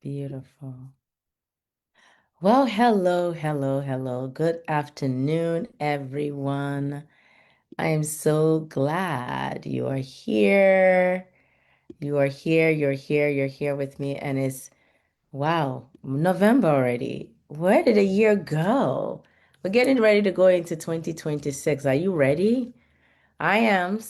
Beautiful. Well, hello, hello, hello. Good afternoon, everyone. I am so glad you are here. You are here, you're here with me, and it's wow, November already. Where did a year go? We're getting ready to go into 2026. Are you ready? I am,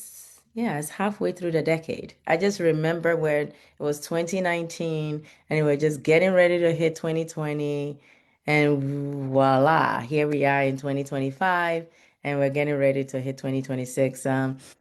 yeah, it's halfway through the decade. I just remember when it was 2019 and we were just getting ready to hit 2020, and voila, here we are in 2025, and we're getting ready to hit 2026.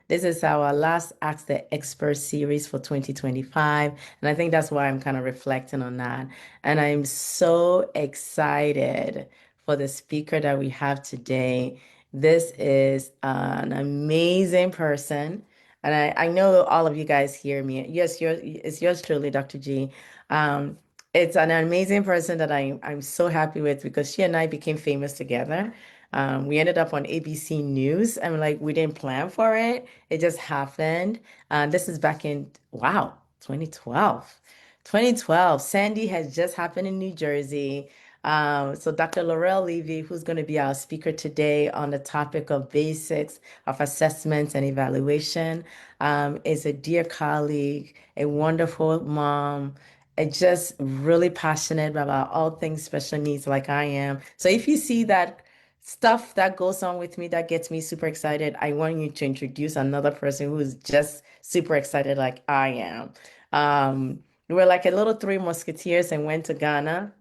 This is our last Ask the Expert series for 2025, and I think that's why I'm kind of reflecting on that. And I'm so excited for the speaker that we have today. This is an amazing person. And I know all of you guys hear me. Yes, it's yours truly, Dr. G. Um, it's an amazing person that I'm so happy with because she and I became famous together. We ended up on ABC News. I mean, like, we didn't plan for it. It just happened. This is back in, wow, 2012. 2012. Sandy has just happened in New Jersey. So Dr. Lorell Levy, who's going to be our speaker today on the topic of basics of assessments and evaluation, is a dear colleague, a wonderful mom, and just really passionate about all things special needs like I am. So if you see that stuff that goes on with me that gets me super excited, I want you to introduce another person who is just super excited like I am. We were like a little three musketeers and went to Ghana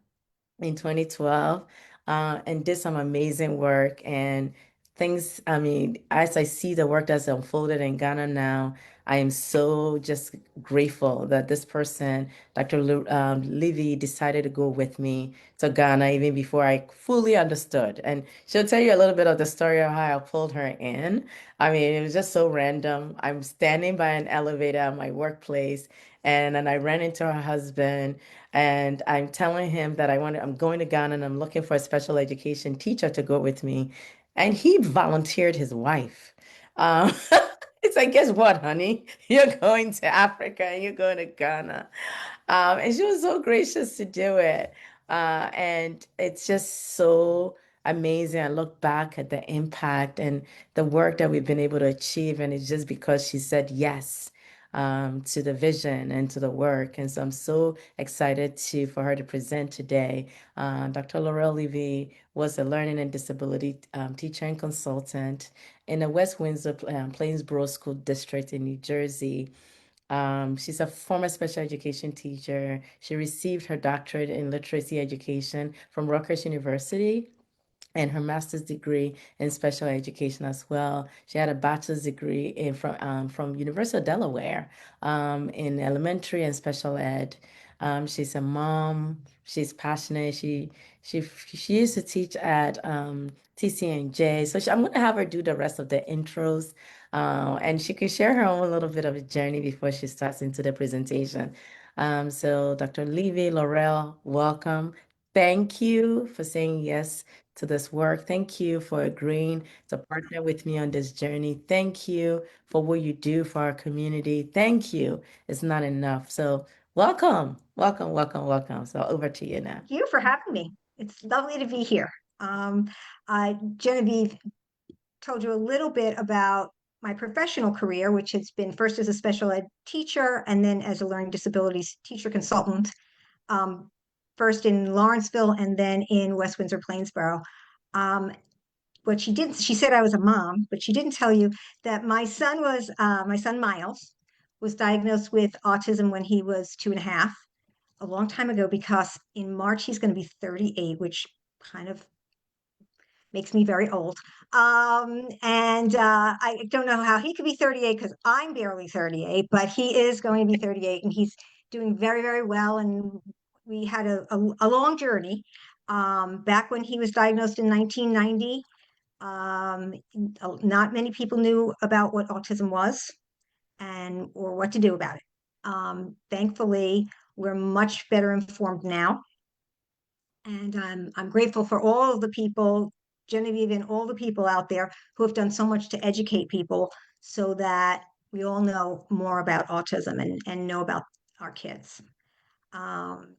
in 2012 and did some amazing work and things. I mean, as I see the work that's unfolded in Ghana now, I am so just grateful that this person, Dr. Levy, decided to go with me to Ghana even before I fully understood. And she'll tell you a little bit of the story of how I pulled her in. I mean, it was just so random. I'm standing by an elevator at my workplace, and then I ran into her husband. And I'm telling him that I'm going to Ghana and I'm looking for a special education teacher to go with me. And he volunteered his wife. Um, it's like, guess what, honey? You're going to Africa and you're going to Ghana. And she was so gracious to do it. And it's just so amazing. I look back at the impact and the work that we've been able to achieve. And it's just because she said yes to the vision and to the work. And so I'm so excited for her to present today. Dr. Lorell Levy was a learning and disability teacher and consultant in the West Windsor Plainsboro School District in New Jersey. She's a former special education teacher. She received her doctorate in literacy education from Rutgers University and her master's degree in special education as well. She had a bachelor's degree from University of Delaware in elementary and special ed. She's a mom. She's passionate. She used to teach at TCNJ. So I'm going to have her do the rest of the intros, and she can share her own little bit of a journey before she starts into the presentation. So Dr. Levy, Lorell, welcome. Thank you for saying yes to this work. Thank you for agreeing to partner with me on this journey. Thank you for what you do for our community. Thank you. It's not enough. So, welcome, welcome, welcome, welcome. So, over to you now. You for having me. It's lovely to be here. Um, Genevieve told you a little bit about my professional career, which has been first as a special ed teacher and then as a learning disabilities teacher consultant, um, first in Lawrenceville and then in West Windsor Plainsboro. Um, what she didn't, she said I was a mom, but she didn't tell you that my son Miles was diagnosed with autism when he was 2.5, a long time ago, because in March he's going to be 38, which kind of makes me very old. And I don't know how he could be 38 because I'm barely 38, but he is going to be 38 and he's doing very, very well. And we had a long journey. Back when he was diagnosed in 1990, um, not many people knew about what autism was and or what to do about it. Thankfully, we're much better informed now. And I'm grateful for all of the people, Genevieve and all the people out there who have done so much to educate people so that we all know more about autism and know about our kids. Um,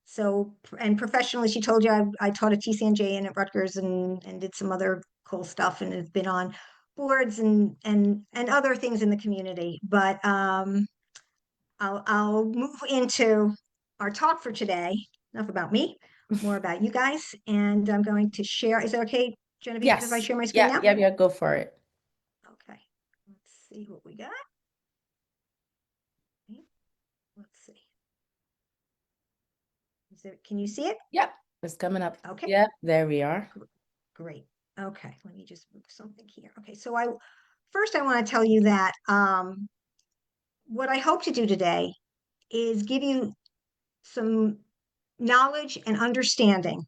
So, and professionally, she told you I taught a TCNJ and at Rutgers and did some other cool stuff and have been on boards and other things in the community. But I'll move into our talk for today. Enough about me, more about you guys. And I'm going to share. Is it okay, Genevieve, if I Yes. share my screen Yeah, now? yeah, yeah, go for it. Okay. Let's see what we got. Okay, let's see. Can you see it? Yep, it's coming up. Okay, Yep, there we are. great. Okay, let me just move something here. Okay, so I want to tell you that what I hope to do today is give you some knowledge and understanding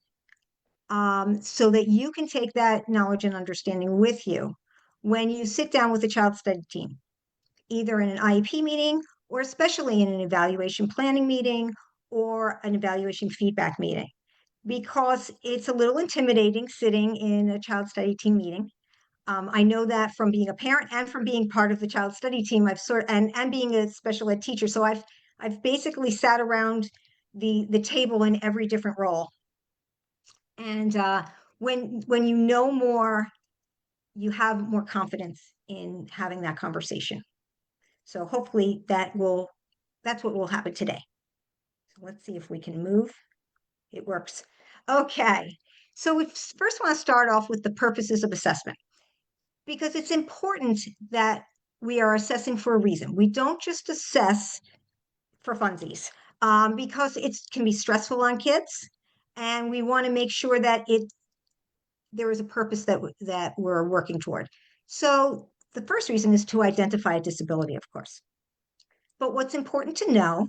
so that you can take that knowledge and understanding with you when you sit down with a child study team, either in an IEP meeting or especially in an evaluation planning meeting or an evaluation feedback meeting, because it's a little intimidating sitting in a child study team meeting. I know that from being a parent and from being part of the child study team, and being a special ed teacher. So I've basically sat around the table in every different role. And when you know more, you have more confidence in having that conversation. So hopefully that's what will happen today. So let's see if we can move. It works. Okay. So we first want to start off with the purposes of assessment, because it's important that we are assessing for a reason. We don't just assess for funsies, because it can be stressful on kids, and we want to make sure that there is a purpose that we're working toward. So the first reason is to identify a disability, of course. But what's important to know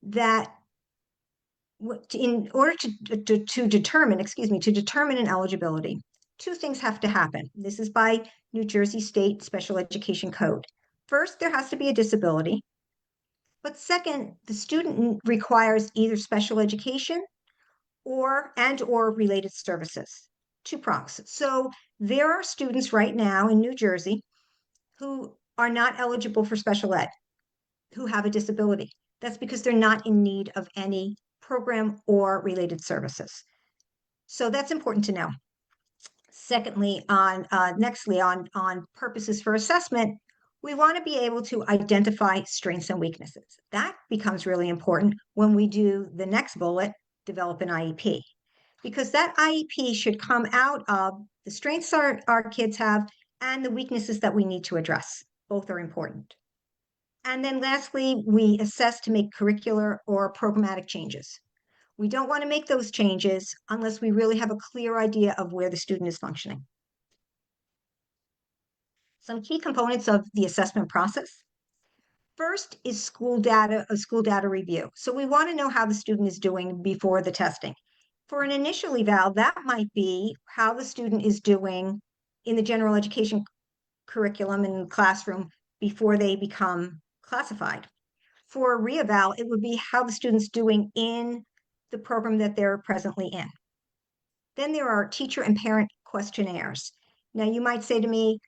that in order to determine, to determine an eligibility, two things have to happen. This is by New Jersey State Special Education Code. First, there has to be a disability. But second, the student requires either special education or related services. Two prongs. So there are students right now in New Jersey who are not eligible for special ed, who have a disability. That's because they're not in need of any program or related services. So that's important to know. Secondly, on purposes for assessment, we want to be able to identify strengths and weaknesses. That becomes really important when we do the next bullet, develop an IEP, because that IEP should come out of the strengths our kids have and the weaknesses that we need to address. Both are important. And then lastly, we assess to make curricular or programmatic changes. We don't want to make those changes unless we really have a clear idea of where the student is functioning. Some key components of the assessment process. First is a school data review. So we want to know how the student is doing before the testing. For an initial eval, that might be how the student is doing in the general education curriculum and classroom before they become classified. For a reeval, it would be how the student's doing in the program that they're presently in. Then there are teacher and parent questionnaires. Now, you might say to me,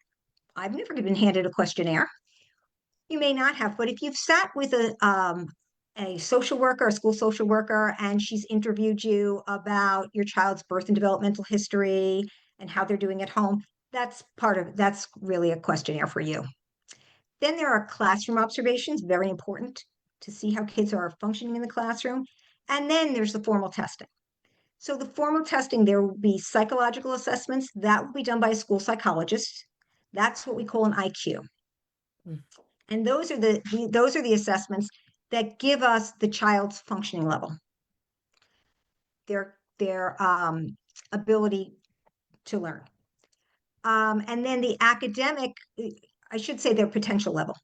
I've never been handed a questionnaire. You may not have, but if you've sat with a social worker, a school social worker, and she's interviewed you about your child's birth and developmental history and how they're doing at home, that's really a questionnaire for you. Then there are classroom observations, very important to see how kids are functioning in the classroom. And then there's the formal testing. So the formal testing, there will be psychological assessments that will be done by a school psychologist. That's what we call an IQ. Mm. And those are the assessments that give us the child's functioning level, their ability to learn. And then the academic, I should say their potential level,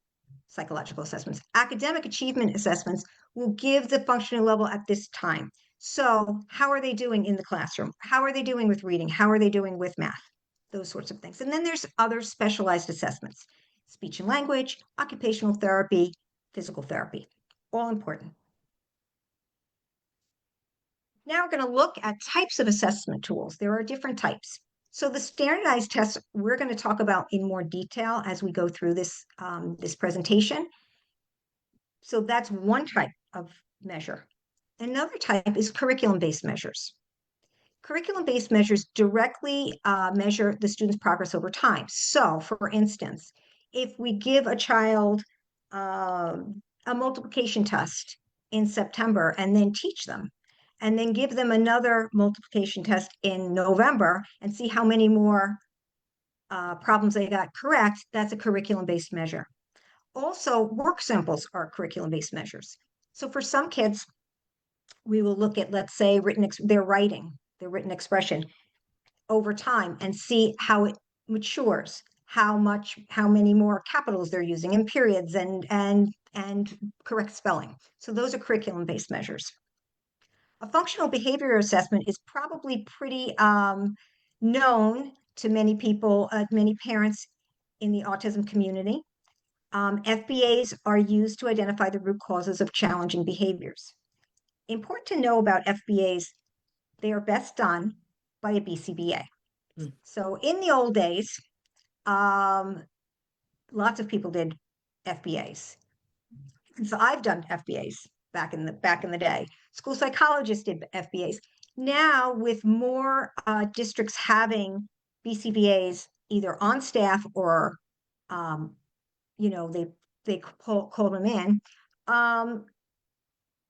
psychological assessments. Academic achievement assessments will give the functioning level at this time. So how are they doing in the classroom? How are they doing with reading? How are they doing with math? Those sorts of things. And then there's other specialized assessments, speech and language, occupational therapy, physical therapy, all important. Now we're going to look at types of assessment tools. There are different types. So the standardized tests we're going to talk about in more detail as we go through this presentation. So that's one type of measure. Another type is curriculum-based measures. Curriculum-based measures directly measure the student's progress over time. So, for instance, if we give a child a multiplication test in September and then teach them, and then give them another multiplication test in November and see how many more problems they got correct, that's a curriculum-based measure. Also, work samples are curriculum-based measures. So for some kids, we will look at, let's say, their written expression over time and see how it matures, how many more capitals they're using and periods and correct spelling. So those are curriculum-based measures. A functional behavior assessment is probably pretty known to many people, many parents in the autism community. FBAs are used to identify the root causes of challenging behaviors. Important to know about FBAs, they are best done by a BCBA. Mm. So in the old days, um, lots of people did FBAs. And so I've done FBAs back in the day. School psychologists did FBAs. Now, with more districts having BCBAs either on staff or um, they call them in.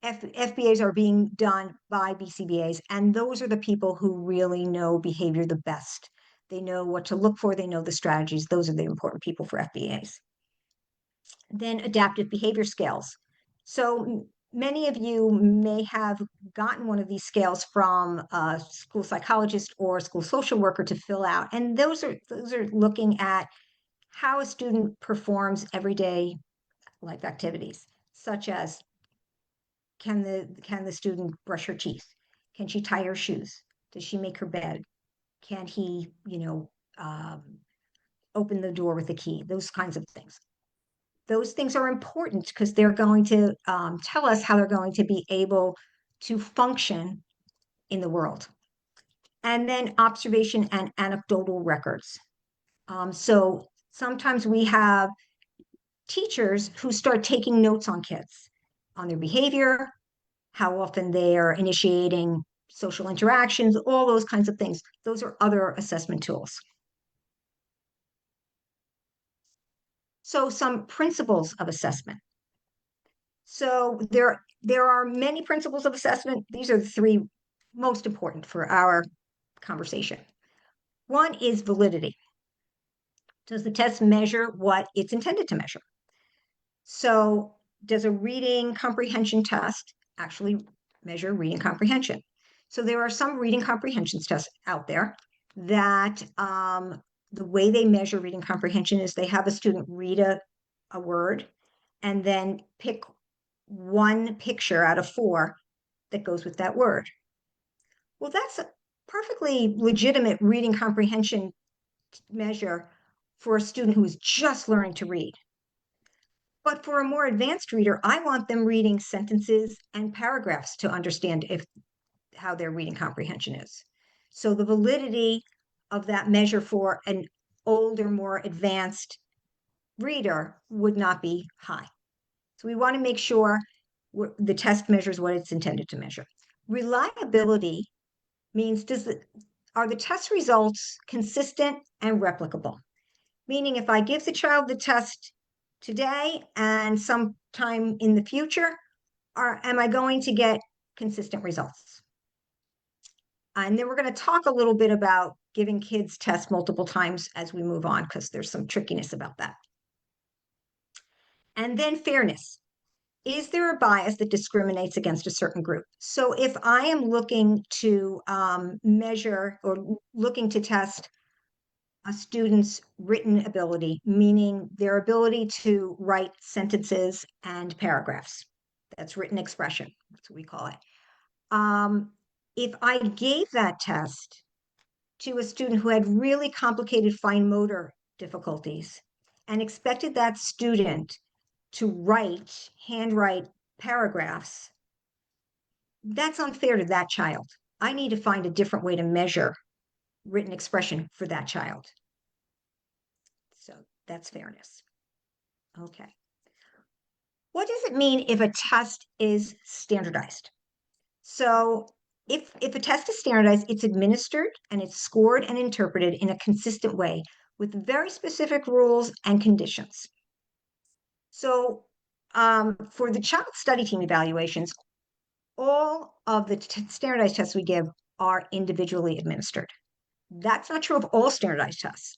FBAs are being done by BCBAs, and those are the people who really know behavior the best. They know what to look for, they know the strategies. Those are the important people for FBAs. Then adaptive behavior scales. So many of you may have gotten one of these scales from a school psychologist or a school social worker to fill out, and those are looking at how a student performs everyday life activities, such as can the student brush her teeth? Can she tie her shoes? Does she make her bed? Can he, open the door with a key? Those kinds of things. Those things are important because they're going to tell us how they're going to be able to function in the world. And then observation and anecdotal records. So sometimes we have teachers who start taking notes on kids, on their behavior, how often they are initiating social interactions, all those kinds of things. Those are other assessment tools. So some principles of assessment. So there are many principles of assessment. These are the three most important for our conversation. One is validity. Does the test measure what it's intended to measure? So does a reading comprehension test actually measure reading comprehension? So there are some reading comprehension tests out there that the way they measure reading comprehension is they have a student read a word and then pick one picture out of four that goes with that word. Well, that's a perfectly legitimate reading comprehension measure for a student who is just learning to read. But for a more advanced reader, I want them reading sentences and paragraphs to understand how their reading comprehension is. So the validity of that measure for an older, more advanced reader would not be high. So we want to make sure the test measures what it's intended to measure. Reliability means are the test results consistent and replicable? Meaning if I give the child the test today and sometime in the future, am I going to get consistent results? And then we're going to talk a little bit about giving kids tests multiple times as we move on, because there's some trickiness about that. And then fairness. Is there a bias that discriminates against a certain group? So if I am looking to measure or looking to test a student's written ability, meaning their ability to write sentences and paragraphs, that's written expression, that's what we call it. If I gave that test to a student who had really complicated fine motor difficulties and expected that student to handwrite paragraphs, that's unfair to that child. I need to find a different way to measure written expression for that child. So that's fairness. Okay. What does it mean if a test is standardized? So if a test is standardized, it's administered and it's scored and interpreted in a consistent way with very specific rules and conditions. So for the child study team evaluations, all of the standardized tests we give are individually administered. That's not true of all standardized tests,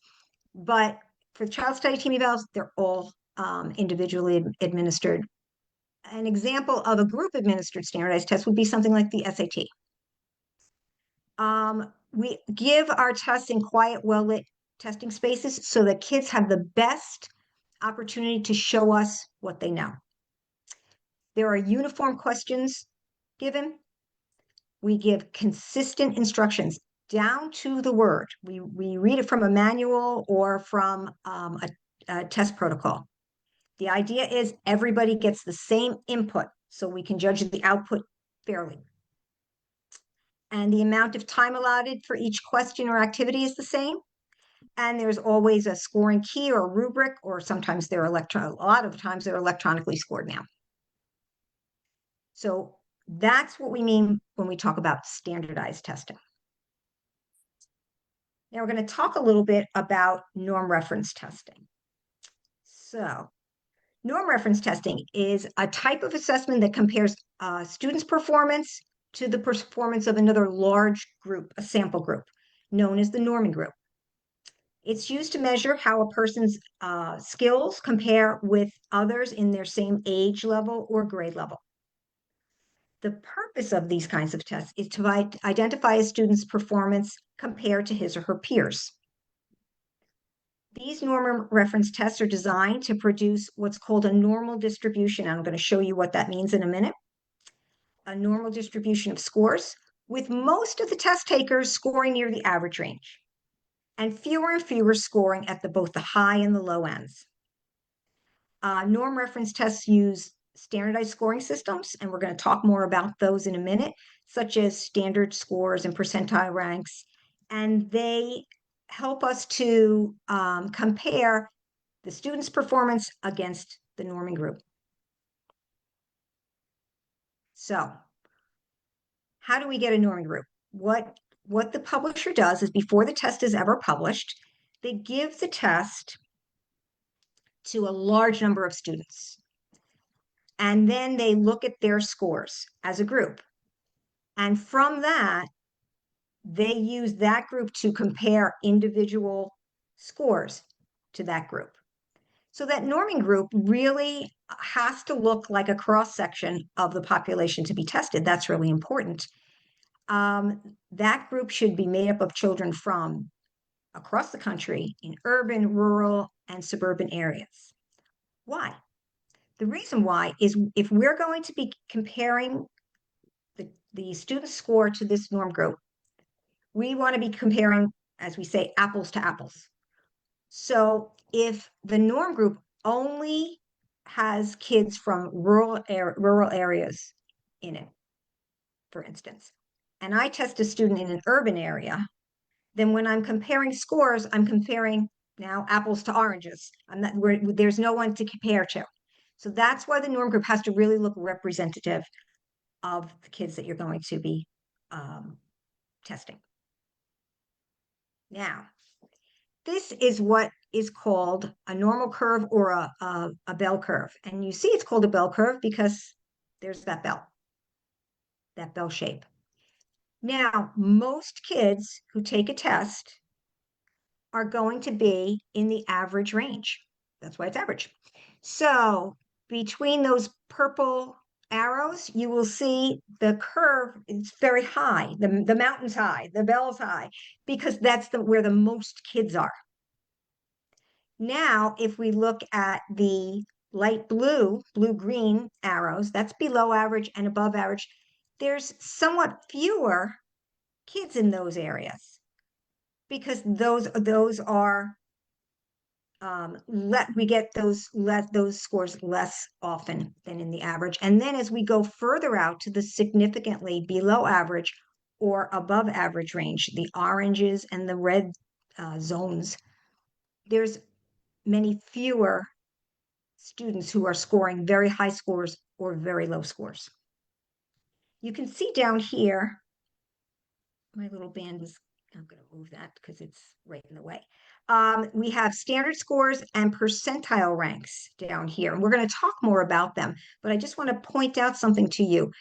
but for child study team evals, they're all individually administered. An example of a group administered standardized test would be something like the SAT. We give our tests in quiet, well-lit testing spaces so that kids have the best opportunity to show us what they know. There are uniform questions given. We give consistent instructions down to the word. We read it from a manual or from a test protocol. The idea is everybody gets the same input so we can judge the output fairly. And the amount of time allotted for each question or activity is the same. And there's always a scoring key or rubric, or sometimes they're a lot of times they're electronically scored now. So that's what we mean when we talk about standardized testing. Now we're going to talk a little bit about norm reference testing. So norm reference testing is a type of assessment that compares students' performance to the performance of another large group, a sample group, known as the norming group. It's used to measure how a person's skills compare with others in their same age level or grade level. The purpose of these kinds of tests is to identify a student's performance compared to his or her peers. These norm reference tests are designed to produce what's called a normal distribution. I'm going to show you what that means in a minute. A normal distribution of scores, with most of the test takers scoring near the average range, and fewer scoring at both the high and the low ends. Norm reference tests use standardized scoring systems, and we're going to talk more about those in a minute, such as standard scores and percentile ranks. And they help us to compare the student's performance against the norming group. So how do we get a norming group? What the publisher does is before the test is ever published, they give the test to a large number of students. And then they look at their scores as a group. And from that, they use that group to compare individual scores to that group. So that norming group really has to look like a cross section of the population to be tested. That's really important. That group should be made up of children from across the country in urban, rural, and suburban areas. Why? The reason why is if we're going to be comparing the student score to this norm group, we want to be comparing, as we say, apples to apples. So if the norm group only has kids from rural areas in it, for instance, and I test a student in an urban area, then when I'm comparing scores, I'm comparing now apples to oranges. There's no one to compare to. So that's why the norm group has to really look representative of the kids that you're going to be testing. Now, this is what is called a normal curve or a bell curve. And you see it's called a bell curve because there's that bell shape. Now, most kids who take a test are going to be in the average range. That's why it's average. So between those purple arrows, you will see the curve is very high. The mountain's high, the bell's high, because that's where the most kids are. Now, if we look at the light blue-green arrows, that's below average and above average. There's somewhat fewer kids in those areas because those are we get those scores less often than in the average. And then as we go further out to the significantly below average or above average range, the oranges and the red zones, there's many fewer students who are scoring very high scores or very low scores. you can see down here, my little band is, I'm going to move that because it's right in the way. We have standard scores and percentile ranks down here. And we're going to talk more about them, but I just want to point out something to you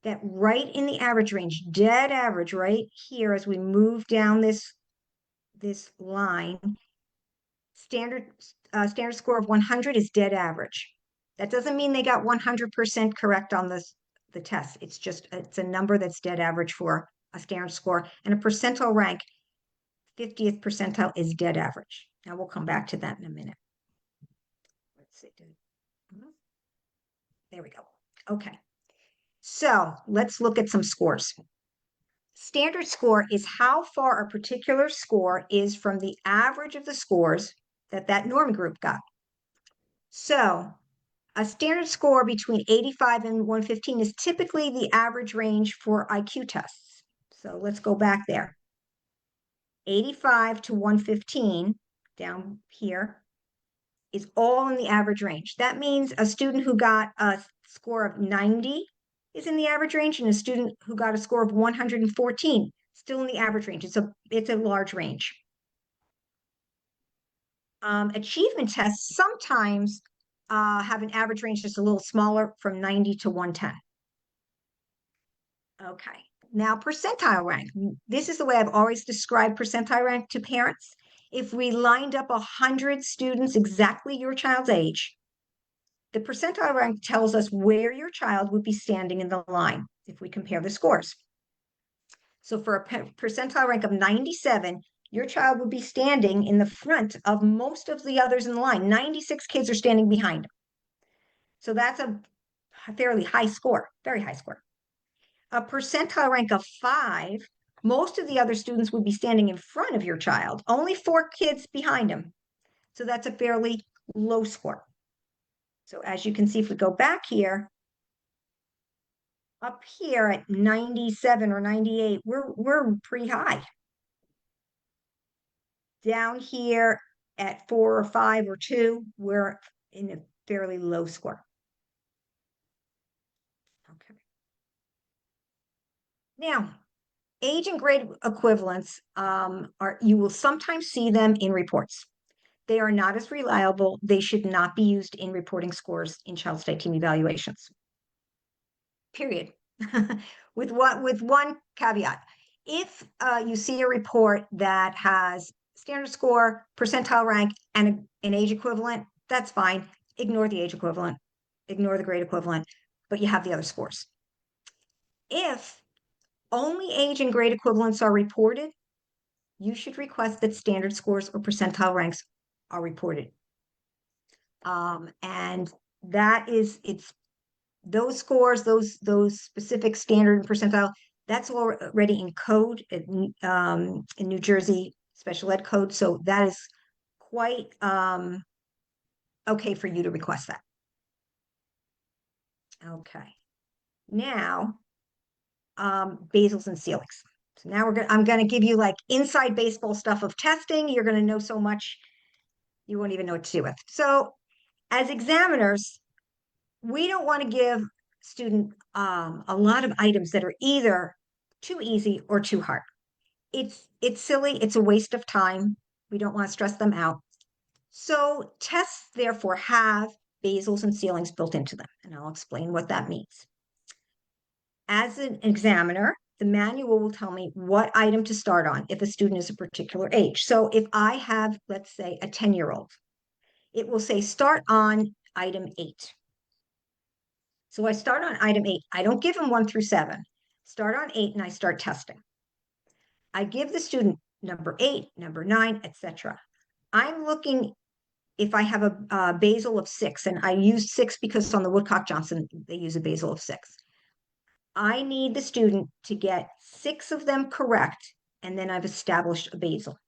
that right in the average range, dead average, right here, as we move down this line, standard standard score of 100 is dead average. That doesn't mean they got 100% correct on the test. It's just, it's a number that's dead average for a standard score. And a percentile rank, 50th percentile is dead average. Now we'll come back to that in a minute. Let's see. There we go. Okay. So let's look at some scores. Standard score is how far a particular score is from the average of the scores that norm group got. So a standard score between 85 and 115 is typically the average range for IQ tests. So let's go back there. 85 to 115 down here is all in the average range. That means a student who got a score of 90 is in the average range, and a student who got a score of 114 still in the average range. It's a large range. Achievement tests sometimes have an average range just a little smaller, from 90 to 110. Okay, now percentile rank. This is the way I've always described percentile rank to parents. If we lined up 100 students exactly your child's age, the percentile rank tells us where your child would be standing in the line if we compare the scores. So for a percentile rank of 97, your child would be standing in the front of most of the others in the line. 96 kids are standing behind him. So that's a fairly high score, very high score. A percentile rank of 5, most of the other students would be standing in front of your child, only 4 kids behind him. So that's a fairly low score. So as you can see, if we go back here, up here at 97 or 98, we're pretty high. Down here at 4 or 5 or 2, we're in a fairly low score. Okay. Now, age and grade equivalents you will sometimes see them in reports. They are not as reliable. They should not be used in reporting scores in child state team evaluations. Period. with one caveat. If you see a report that has standard score, percentile rank, and an age equivalent, that's fine. Ignore the age equivalent, ignore the grade equivalent, but you have the other scores. If only age and grade equivalents are reported, you should request that standard scores or percentile ranks are reported. And that is, it's those scores, those specific standard and percentile, that's already in code in New Jersey special ed code. So that is quite okay for you to request that. Okay. Now, basals and ceilings. So now I'm going to give you like inside baseball stuff of testing. You're going to know so much, you won't even know what to do with. So as examiners, we don't want to give student a lot of items that are either too easy or too hard. It's silly. It's a waste of time. We don't want to stress them out. So tests, therefore, have basals and ceilings built into them, and I'll explain what that means. As an examiner, the manual will tell me what item to start on if a student is a particular age. So if I have, let's say, a 10-year-old, it will say start on item 8. So I start on item 8. I don't give them 1 through 7. Start on 8 and I start testing. I give the student number 8, number 9, etc. I'm looking if I have a basal of 6, and I use 6 because on the Woodcock-Johnson, they use a basal of 6. I need the student to get 6 of them correct, and then I've established a basal.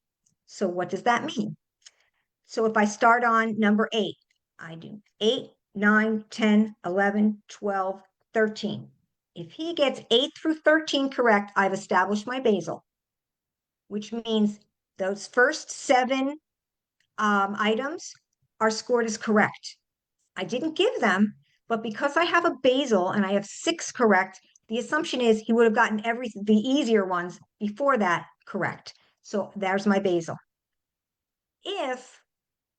So what does that mean? So if I start on number 8, I do 8, 9, 10, 11, 12, 13. If he gets 8 through 13 correct, I've established my basal, which means those first 7 items are scored as correct. I didn't give them, but because I have a basal and I have 6 correct, The assumption is he would have gotten the easier ones before that correct. So there's my basal. If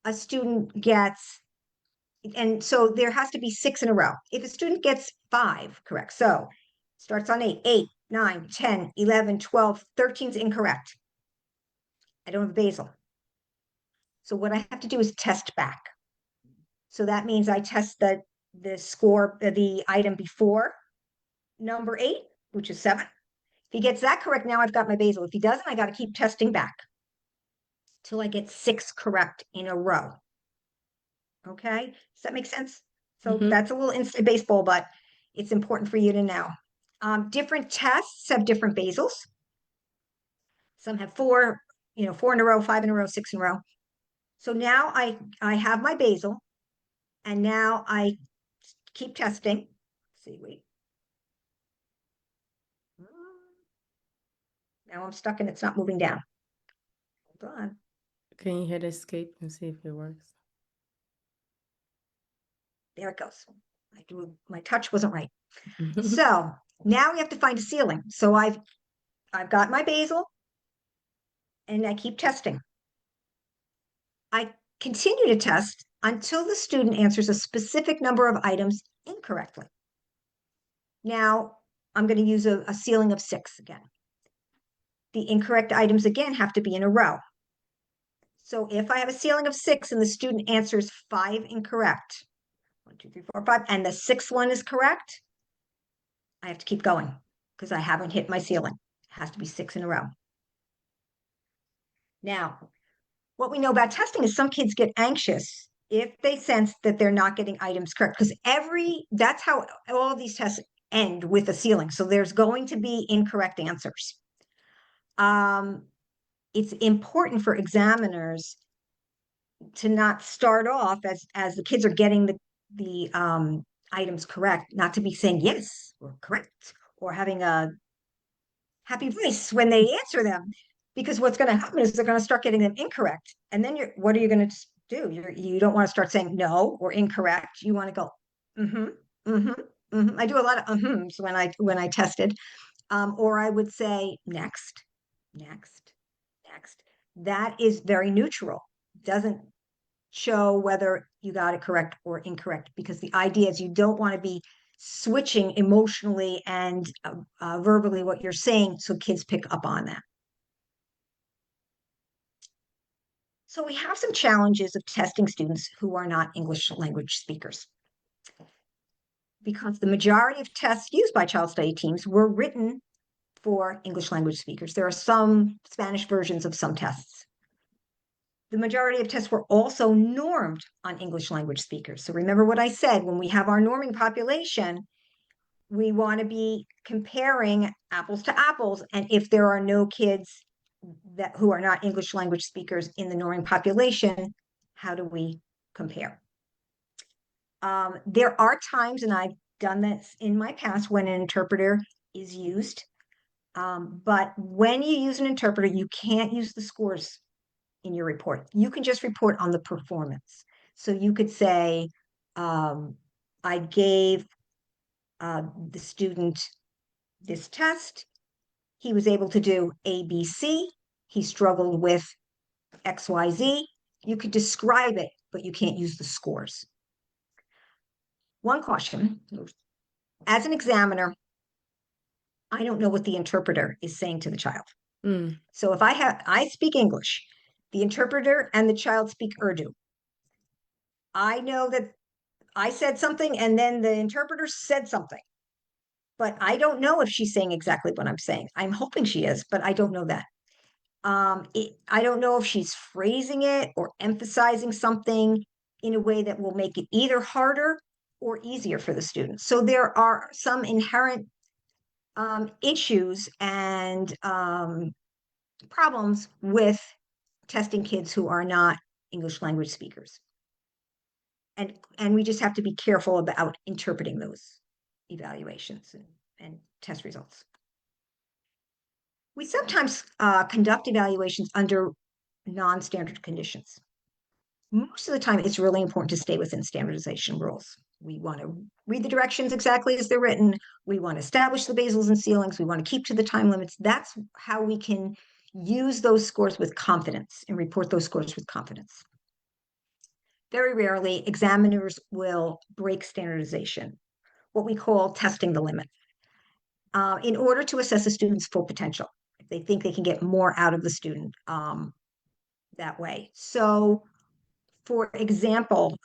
a student gets, and so there has to be 6 in a row. If a student gets 5 correct, so starts on 8, 8, 9, 10, 11, 12, 13 is incorrect. I don't have basal. So what I have to do is test back. So that means I test the score, the item before number 8, which is 7. If he gets that correct, now I've got my basal. If he doesn't, I got to keep testing back till I get 6 correct in a row. Okay, does that make sense? So Mm-hmm. that's a little instant baseball, but it's important for you to know. Different tests have different basals. Some have 4, 4 in a row, 5 in a row, 6 in a row. So now I have my basal, and now I keep testing. Let's see, wait. Now I'm stuck and it's not moving down. Hold on. Can you hit escape and see if it works? There it goes. My touch wasn't right. So now we have to find a ceiling. So I've got my basal and I keep testing. I continue to test until the student answers a specific number of items incorrectly. Now I'm going to use a ceiling of 6 again. The incorrect items again have to be in a row. So if I have a ceiling of 6 and the student answers 5 incorrect, 1, 2, 3, 4, 5, and the 6th one is correct, I have to keep going because I haven't hit my ceiling. It has to be 6 in a row. Now, what we know about testing is some kids get anxious if they sense that they're not getting items correct, because that's how all of these tests end, with a ceiling. So there's going to be incorrect answers. It's important for examiners to not start off as the kids are getting the items correct, not to be saying yes or correct or having a happy voice when they answer them, because what's going to happen is they're going to start getting them incorrect, and then what are you going to do? You don't want to start saying no or incorrect. You want to go mm-hmm, mm-hmm, mm-hmm. I do a lot of mm-hms when I tested, or I would say next, next, next. That is very neutral. Doesn't show whether you got it correct or incorrect, because the idea is you don't want to be switching emotionally and verbally what you're saying, so kids pick up on that. So we have some challenges of testing students who are not English language speakers, because the majority of tests used by child study teams were written for English language speakers. There are some Spanish versions of some tests. The majority of tests were also normed on English language speakers. So remember what I said, when we have our norming population, we want to be comparing apples to apples. And if there are no kids who are not English language speakers in the norming population, how do we compare? There are times, and I've done this in my past, when an interpreter is used. But when you use an interpreter, you can't use the scores in your report. You can just report on the performance. So you could say, I gave the student this test. He was able to do ABC. He struggled with XYZ. You could describe it, but you can't use the scores. One caution, as an examiner, I don't know what the interpreter is saying to the child. Mm. So if I speak English, the interpreter and the child speak Urdu. I know that I said something and then the interpreter said something, but I don't know if she's saying exactly what I'm saying. I'm hoping she is, but I don't know that. I don't know if she's phrasing it or emphasizing something in a way that will make it either harder or easier for the students. So there are some inherent issues and problems with testing kids who are not English language speakers. And we just have to be careful about interpreting those evaluations and test results. We sometimes conduct evaluations under non-standard conditions. Most of the time, it's really important to stay within standardization rules. We want to read the directions exactly as they're written. We want to establish the basals and ceilings. We want to keep to the time limits. That's how we can use those scores with confidence and report those scores with confidence. Very rarely, examiners will break standardization, what we call testing the limit, in order to assess a student's full potential. If they think they can get more out of the student that way. So, for example,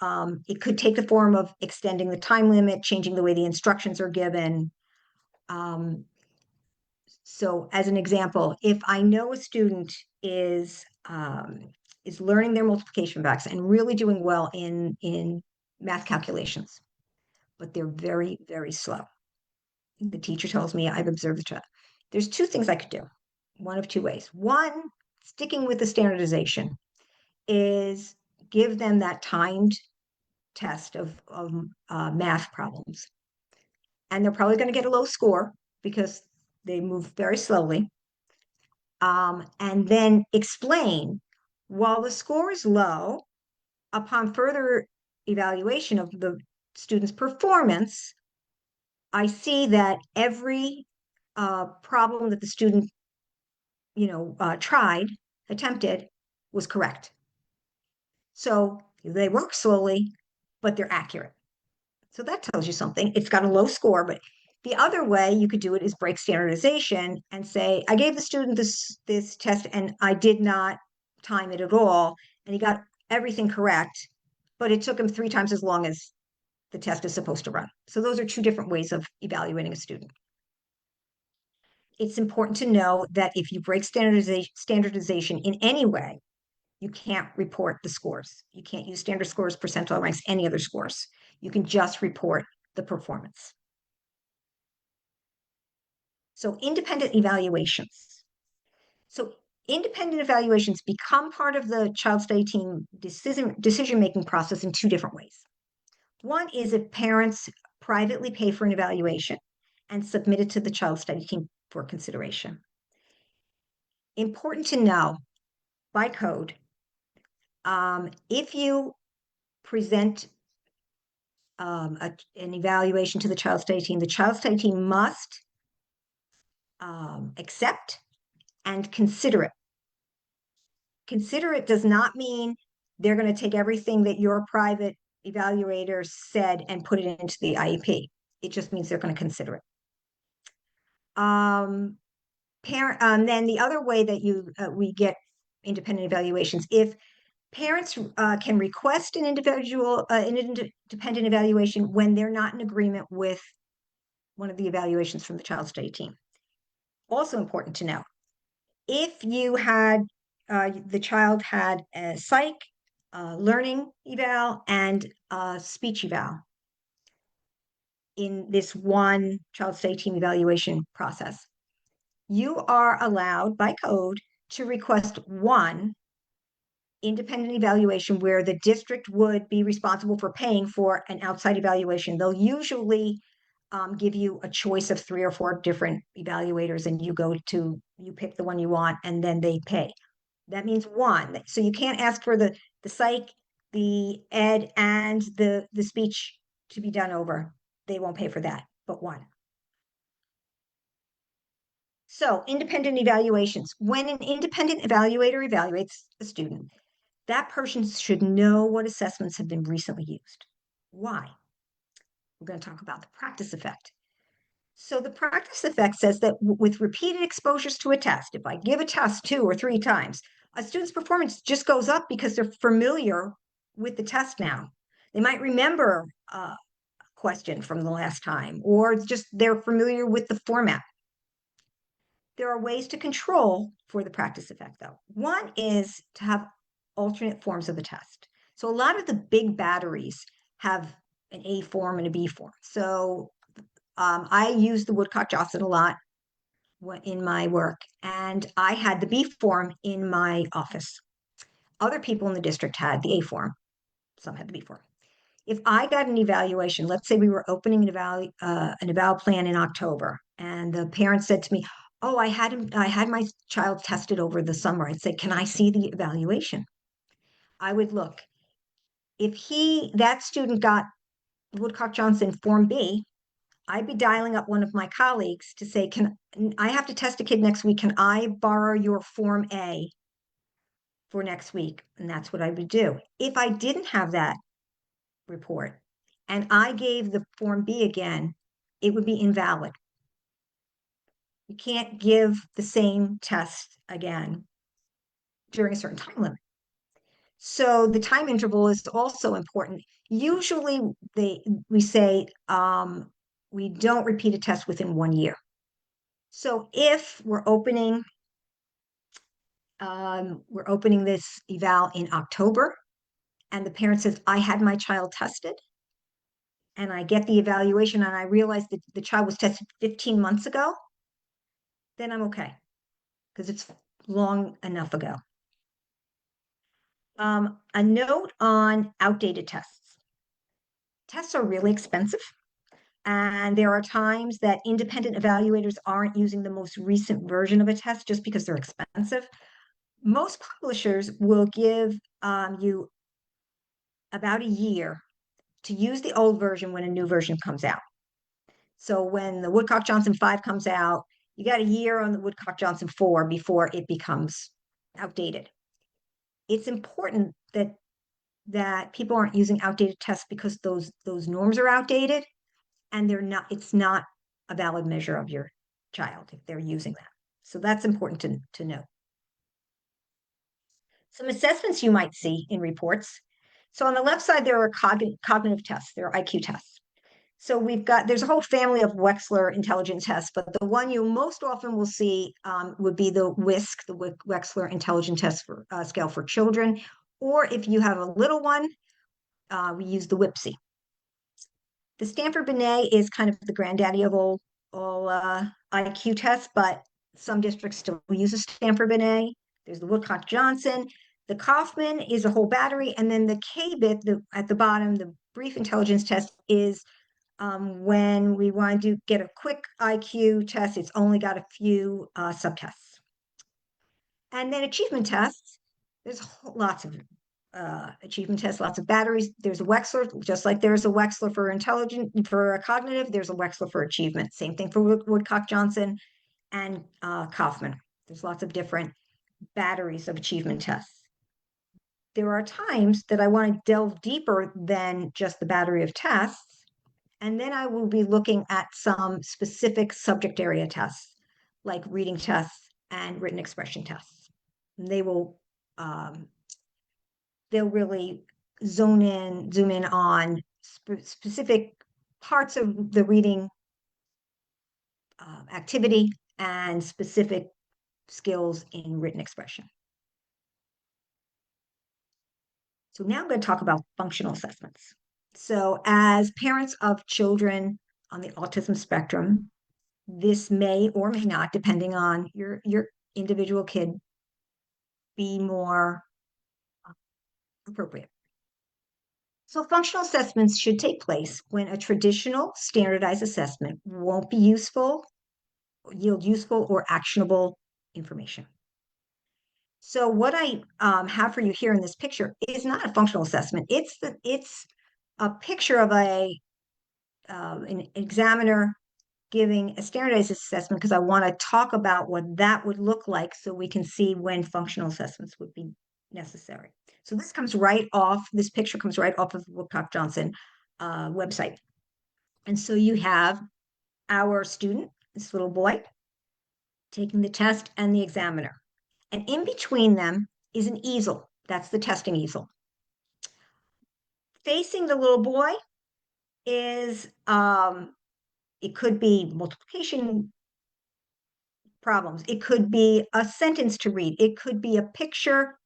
it could take the form of extending the time limit, changing the way the instructions are given. So, as an example, if I know a student is learning their multiplication facts and really doing well in math calculations, but they're very, very slow. The teacher tells me I've observed the child. There's two things I could do, one of two ways. One, sticking with the standardization, is give them that timed test of math problems. And they're probably going to get a low score because they move very slowly. And then explain, while the score is low, upon further evaluation of the student's performance, I see that every problem that the student, attempted, was correct. So they work slowly, but they're accurate. So that tells you something. It's got a low score, but the other way you could do it is break standardization and say, I gave the student this test and I did not time it at all, and he got everything correct, but it took him 3 times as long as the test is supposed to run. So those are two different ways of evaluating a student. It's important to know that if you break standardization in any way, you can't report the scores. You can't use standard scores, percentile ranks, any other scores. You can just report the performance. So independent evaluations. So independent evaluations become part of the child study team decision-making process in two different ways. One is if parents privately pay for an evaluation and submit it to the child study team for consideration. Important to know by code, if you present an evaluation to the child study team, the child study team must accept and consider it. Consider it does not mean they're going to take everything that your private evaluator said and put it into the IEP. It just means they're going to consider it. Then the other way that we get independent evaluations, if parents can request an independent evaluation when they're not in agreement with one of the evaluations from the child study team. Also important to know, if you had the child had a psych, learning eval, and speech eval in this one child study team evaluation process, you are allowed by code to request one independent evaluation where the district would be responsible for paying for an outside evaluation. They'll usually give you a choice of 3 or 4 different evaluators, and you pick the one you want, and then they pay. That means one. So you can't ask for the psych, the ed, and the speech to be done over. They won't pay for that, but one. So independent evaluations. When an independent evaluator evaluates a student, that person should know what assessments have been recently used. Why? We're going to talk about the practice effect. So the practice effect says that with repeated exposures to a test, if I give a test 2 or 3 times, a student's performance just goes up because they're familiar with the test now. They might remember a question from the last time, or just they're familiar with the format. There are ways to control for the practice effect, though. One is to have alternate forms of the test. So a lot of the big batteries have an A form and a B form. So I use the Woodcock-Johnson a lot in my work, and I had the B form in my office. Other people in the district had the A form. Some had the B form. If I got an evaluation, let's say we were opening an eval plan in October, and the parent said to me, "Oh, I had my child tested over the summer." I'd say, "Can I see the evaluation?" I would look. If that student got Woodcock-Johnson Form B, I'd be dialing up one of my colleagues to say, can I have to test a kid next week? Can I borrow your Form A for next week? And that's what I would do. If I didn't have that report and I gave the Form B again, it would be invalid. You can't give the same test again during a certain time limit. So the time interval is also important. Usually we say we don't repeat a test within 1 year. So if we're opening this eval in October, and the parent says, I had my child tested, and I get the evaluation, and I realize that the child was tested 15 months ago, then I'm okay, because it's long enough ago. A note on outdated tests. Tests are really expensive. And there are times that independent evaluators aren't using the most recent version of a test just because they're expensive. Most publishers will give you about a year to use the old version when a new version comes out. So when the Woodcock-Johnson 5 comes out, you got a year on the Woodcock-Johnson 4 before it becomes outdated. It's important that people aren't using outdated tests because those norms are outdated, and it's not a valid measure of your child if they're using that. So that's important to know. Some assessments you might see in reports. So on the left side, there are cognitive tests, there are IQ tests. So there's a whole family of Wechsler intelligence tests, but the one you most often will see would be the WISC, the Wechsler Intelligence Test Scale for Children. Or if you have a little one, we use the WIPSI. The Stanford-Binet is kind of the granddaddy of all IQ tests, but some districts still use a Stanford-Binet. There's the Woodcock-Johnson. The Kaufman is a whole battery, and then the K-BIT at the bottom, the brief intelligence test, is when we want to get a quick IQ test. It's only got a few subtests. And then achievement tests, there's lots of achievement tests, lots of batteries. There's a Wechsler, just like there's a Wechsler for a cognitive, there's a Wechsler for achievement. Same thing for Woodcock-Johnson and Kaufman. There's lots of different batteries of achievement tests. There are times that I want to delve deeper than just the battery of tests, and then I will be looking at some specific subject area tests, like reading tests and written expression tests. And they'll really zoom in on specific parts of the reading activity and specific skills in written expression. So now I'm going to talk about functional assessments. So as parents of children on the autism spectrum, this may or may not, depending on your individual kid, be more appropriate. So functional assessments should take place when a traditional standardized assessment won't be yield useful or actionable information. So what I have for you here in this picture is not a functional assessment. It's a picture of an examiner giving a standardized assessment, because I want to talk about what that would look like so we can see when functional assessments would be necessary. So this picture comes right off of the Woodcock-Johnson website. And so you have our student, this little boy, taking the test and the examiner. And in between them is an easel. That's the testing easel. Facing the little boy is, it could be multiplication problems. It could be a sentence to read. It could be a picture,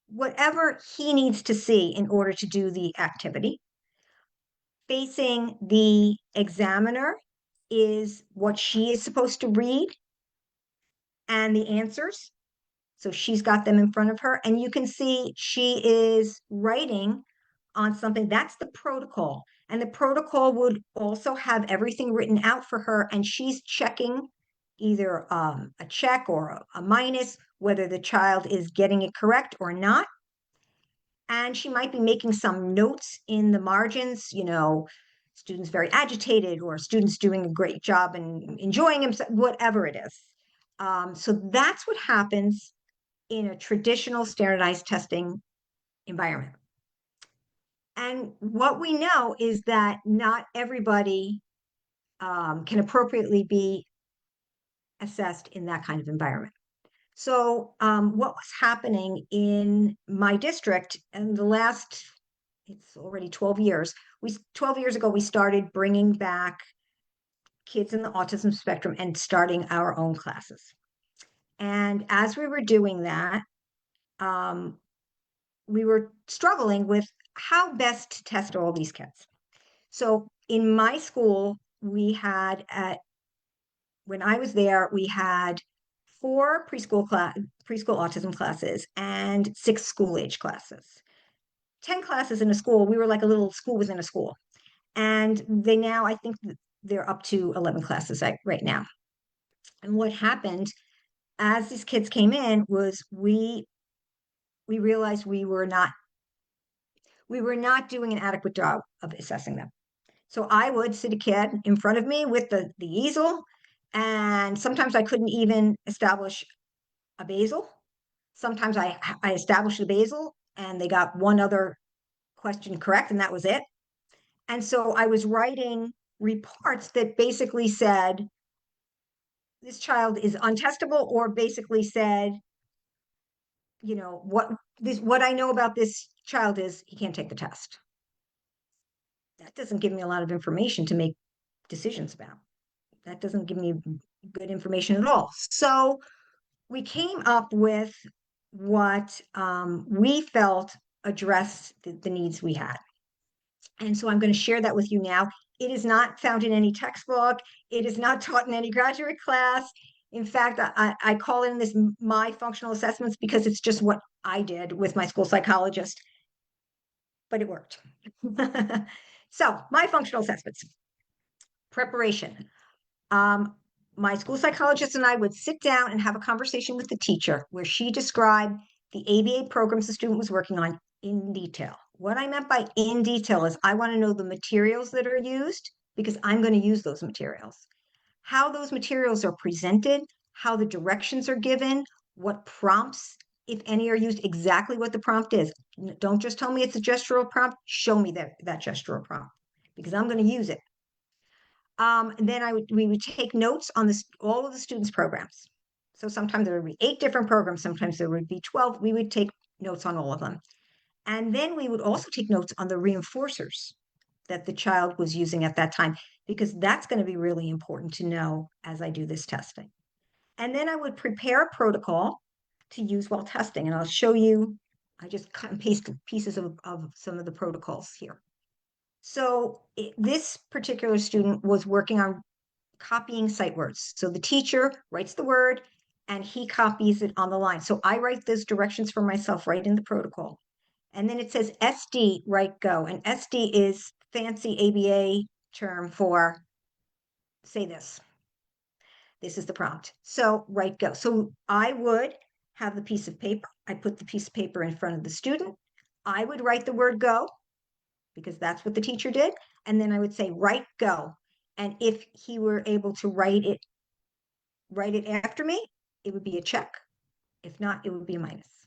whatever he needs to see in order to do the activity. Facing the examiner is what she is supposed to read and the answers. So she's got them in front of her, and you can see she is writing on something. That's the protocol. And the protocol would also have everything written out for her, and she's checking either a check or a minus, whether the child is getting it correct or not. And she might be making some notes in the margins, students very agitated, or students doing a great job and enjoying themselves, whatever it is. So that's what happens in a traditional standardized testing environment. And what we know is that not everybody can appropriately be assessed in that kind of environment. So, what was happening in my district in the last, it's already 12 years, 12 years ago, we started bringing back kids in the autism spectrum and starting our own classes. And as we were doing that, um, we were struggling with how best to test all these kids. So in my school, we had at when I was there, we had four preschool autism classes and six school age classes. 10 classes in a school. We were like a little school within a school. And they now, I think they're up to 11 classes right now. And what happened as these kids came in was we realized we were not doing an adequate job of assessing them. So I would sit a kid in front of me with the easel, and sometimes I couldn't even establish a basal. Sometimes I established a basal and they got one other question correct, and that was it. And so I was writing reports that basically said, this child is untestable, or basically said, what I know about this child is he can't take the test. That doesn't give me a lot of information to make decisions about. That doesn't give me good information at all. So we came up with what we felt addressed the needs we had. And so I'm going to share that with you now. It is not found in any textbook. It is not taught in any graduate class. In fact, I call in this my functional assessments because it's just what I did with my school psychologist, but it worked. So my functional assessments, preparation. Um, my school psychologist and I would sit down and have a conversation with the teacher where she described the ABA programs the student was working on in detail. What I meant by in detail is I want to know the materials that are used because I'm going to use those materials, how those materials are presented, how the directions are given, what prompts, if any, are used, exactly what the prompt is. Don't just tell me it's a gestural prompt, show me that gestural prompt because I'm going to use it. And then we would take notes on all of the students' programs. So sometimes there would be 8 different programs, sometimes there would be 12. We would take notes on all of them. And then we would also take notes on the reinforcers that the child was using at that time, because that's going to be really important to know as I do this testing. And then I would prepare a protocol to use while testing. And I'll show you, I just cut and paste pieces of some of the protocols here. So this particular student was working on copying sight words. So the teacher writes the word and he copies it on the line. So I write those directions for myself right in the protocol. And then it says SD, write, go. And SD is fancy ABA term for say this. This is the prompt. So write, go. So I would have the piece of paper. I put the piece of paper in front of the student. I would write the word go because that's what the teacher did. And then I would say, write, go. And if he were able to write it after me, it would be a check. If not, it would be a minus.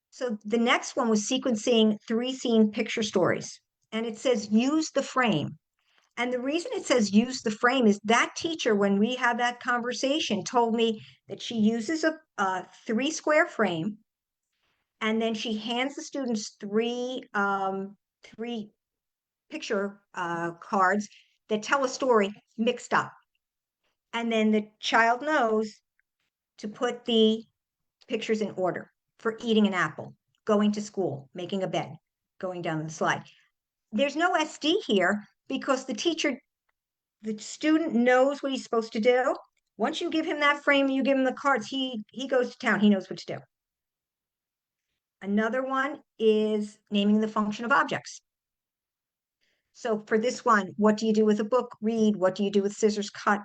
So the next one was sequencing 3 scene picture stories. And it says use the frame. And the reason it says use the frame is that teacher, when we had that conversation, told me that she uses a 3 square frame, and then she hands the students three picture cards that tell a story mixed up. And then the child knows to put the pictures in order for eating an apple, going to school, making a bed, going down the slide. There's no SD here because the student knows what he's supposed to do. Once you give him that frame, you give him the cards, he goes to town, he knows what to do. Another one is naming the function of objects. So for this one, what do you do with a book? Read. What do you do with scissors? Cut.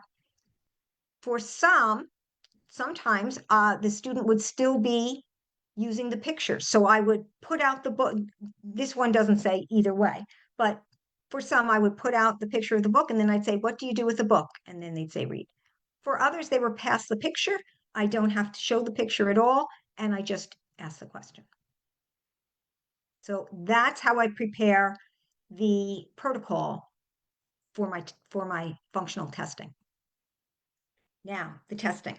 For sometimes the student would still be using the pictures. So I would put out the book. This one doesn't say either way, but For some, I would put out the picture of the book and then I'd say, what do you do with the book? And then they'd say, read. For others, they were past the picture. I don't have to show the picture at all. And I just ask the question. So that's how I prepare the protocol for my functional testing. Now, the testing.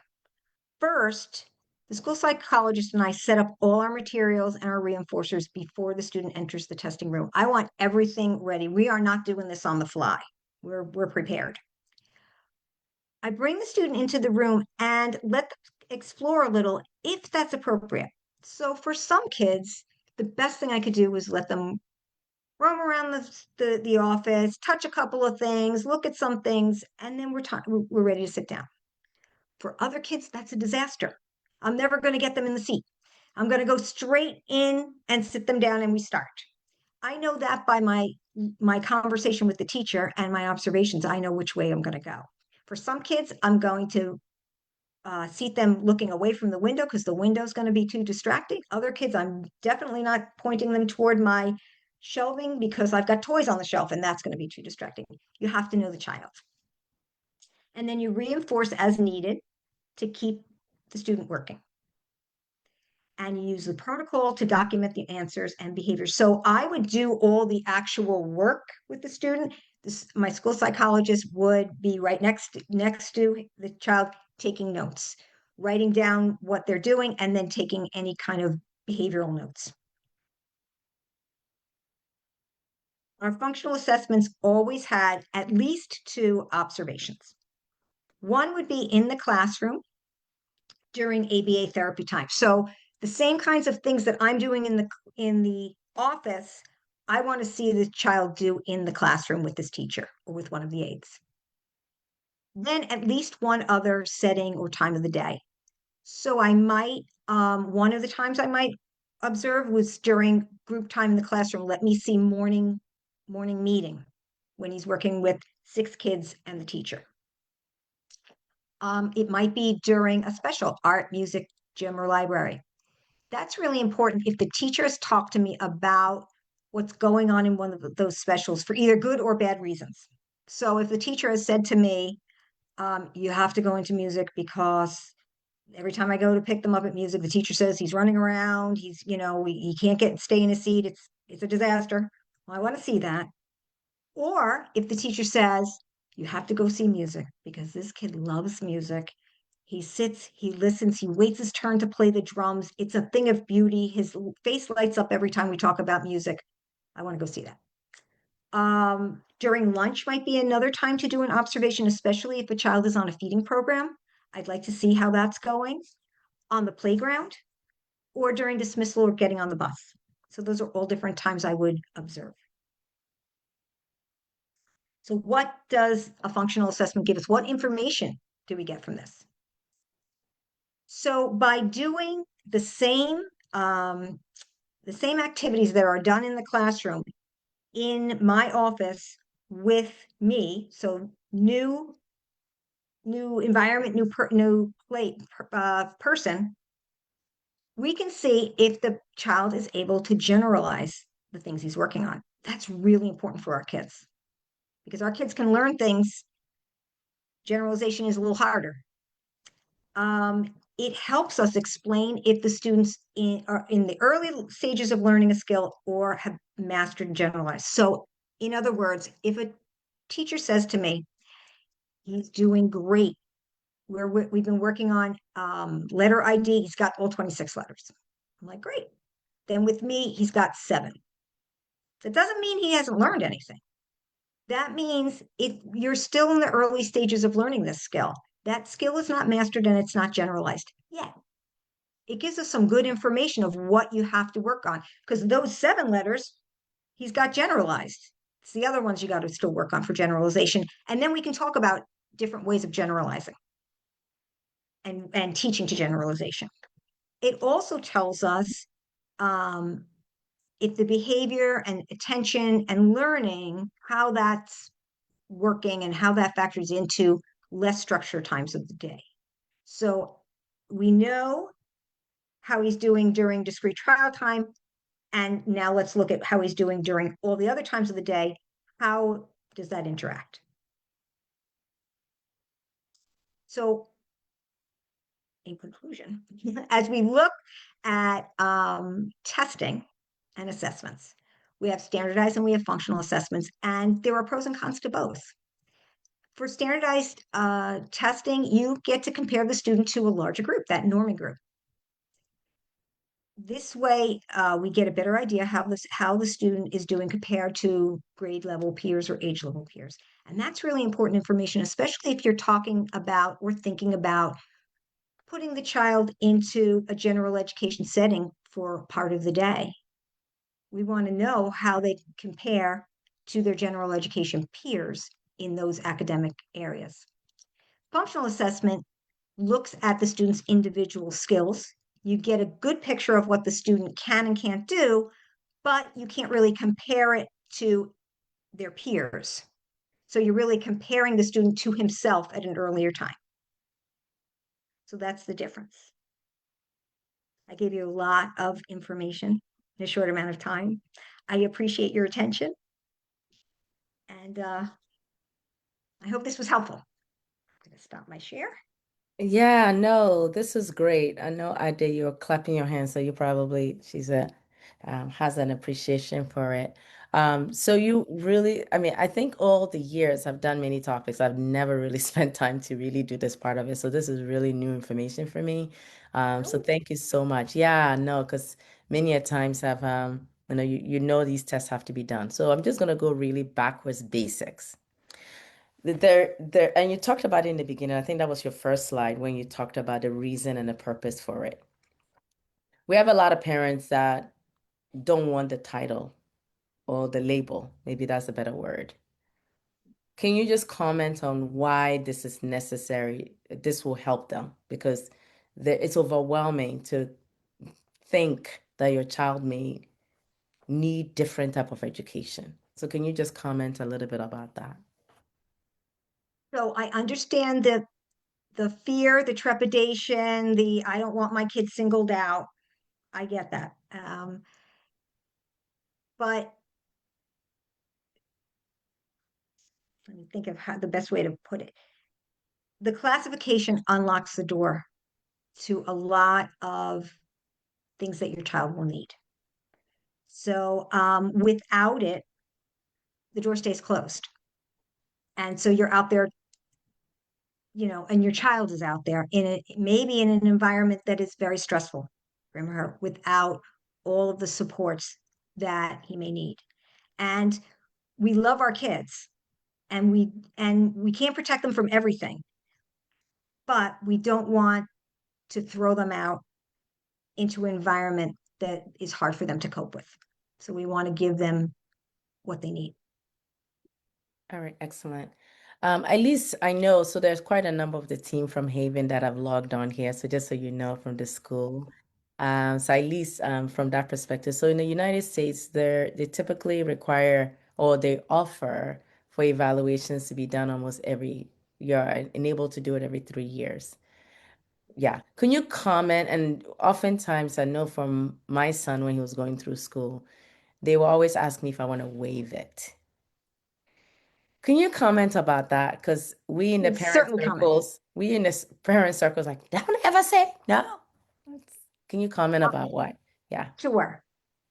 First, the school psychologist and I set up all our materials and our reinforcers before the student enters the testing room. I want everything ready. We are not doing this on the fly. We're prepared. I bring the student into the room and let them explore a little if that's appropriate. So for some kids, the best thing I could do was let them roam around the office, touch a couple of things, look at some things, and then we're ready to sit down. For other kids, that's a disaster. I'm never going to get them in the seat. I'm going to go straight in and sit them down and we start. I know that by my conversation with the teacher and my observations, I know which way I'm going to go. For some kids, I'm going to seat them looking away from the window because the window is going to be too distracting. Other kids, I'm definitely not pointing them toward my shelving because I've got toys on the shelf and that's going to be too distracting. You have to know the child. And then you reinforce as needed to keep the student working. And you use the protocol to document the answers and behaviors. So I would do all the actual work with the student. My school psychologist would be right next to the child taking notes, writing down what they're doing, and then taking any kind of behavioral notes. Our functional assessments always had at least 2 observations. One would be in the classroom during ABA therapy time. So the same kinds of things that I'm doing in the office, I want to see the child do in the classroom with this teacher or with one of the aides. Then at least one other setting or time of the day. So I might, one of the times I might observe was during group time in the classroom. Let me see morning meeting when he's working with 6 kids and the teacher. It might be during a special art, music, gym, or library. That's really important if the teacher has talked to me about what's going on in one of those specials for either good or bad reasons. So if the teacher has said to me, you have to go into music because every time I go to pick them up at music, the teacher says he's running around, he can't stay in his seat. It's a disaster. Well, I want to see that. Or if the teacher says, you have to go see music because this kid loves music. He sits, he listens, he waits his turn to play the drums. It's a thing of beauty. His face lights up every time we talk about music. I want to go see that. During lunch might be another time to do an observation, especially if a child is on a feeding program. I'd like to see how that's going on the playground or during dismissal or getting on the bus. So those are all different times I would observe. So what does a functional assessment give us? What information do we get from this? So by doing the same activities that are done in the classroom in my office with me, so new environment, person, we can see if the child is able to generalize the things he's working on. That's really important for our kids because our kids can learn things. Generalization is a little harder. It helps us explain if the students are in the early stages of learning a skill or have mastered and generalized. So, in other words, if a teacher says to me, he's doing great, we've been working on letter ID, he's got all 26 letters. I'm like, great. Then with me, he's got 7. That doesn't mean he hasn't learned anything. That means you're still in the early stages of learning this skill. That skill is not mastered and it's not generalized yet. It gives us some good information of what you have to work on because those 7 letters, he's got generalized. It's the other ones you got to still work on for generalization. And then we can talk about different ways of generalizing and teaching to generalization. It also tells us if the behavior and attention and learning, how that's working and how that factors into less structured times of the day. So we know how he's doing during discrete trial time. And now let's look at how he's doing during all the other times of the day. How does that interact? So, in conclusion, as we look at testing and assessments, we have standardized and we have functional assessments, and there are pros and cons to both. For standardized testing, you get to compare the student to a larger group, that norming group. This way, we get a better idea how the student is doing compared to grade level peers or age level peers. And that's really important information, especially if you're talking about or thinking about putting the child into a general education setting for part of the day. We want to know how they compare to their general education peers in those academic areas. Functional assessment looks at the student's individual skills. You get a good picture of what the student can and can't do, but you can't really compare it to their peers. So you're really comparing the student to himself at an earlier time. So that's the difference. I gave you a lot of information in a short amount of time. I appreciate your attention, and I hope this was helpful. I'm going to stop my share. Yeah, no, this is great. I know I did. You're clapping your hands, so you probably she's a has an appreciation for it. So you really, I mean, I think all the years I've done many topics, I've never really spent time to really do this part of it. So this is really new information for me. So Oh, thank you so much. Yeah, no, because many a times I've you know these tests have to be done. So I'm just gonna go really backwards basics. And you talked about it in the beginning. I think that was your first slide when you talked about the reason and the purpose for it. We have a lot of parents that don't want the title or the label. Maybe that's a better word. Can you just comment on why this is necessary? This will help them because it's overwhelming to think that your child may need different type of education. So can you just comment a little bit about that? so I understand the fear, the trepidation, the I don't want my kids singled out. I get that. But let me think of how the best way to put it. The classification unlocks the door to a lot of things that your child will need. So without it, the door stays closed. And so you're out there, and your child is out there in it, maybe in an environment that is very stressful for her without all of the supports that he may need. And we love our kids and we can't protect them from everything, but we don't want to throw them out into an environment that is hard for them to cope with. So we want to give them what they need. All right, excellent. At least I know, so there's quite a number of the team from Haven that have logged on here. So just so you know from the school. So at least from that perspective. So in the United States, they typically require or they offer for evaluations to be done almost every year, and able to do it every 3 years. Yeah. Can you comment? And oftentimes I know from my son when he was going through school, they will always ask me if I want to waive it. Can you comment about that? Because we in the And parent certainly comment. circles, we in the parent circles, like, don't ever say no. Can you comment Uh, about what? Yeah. sure.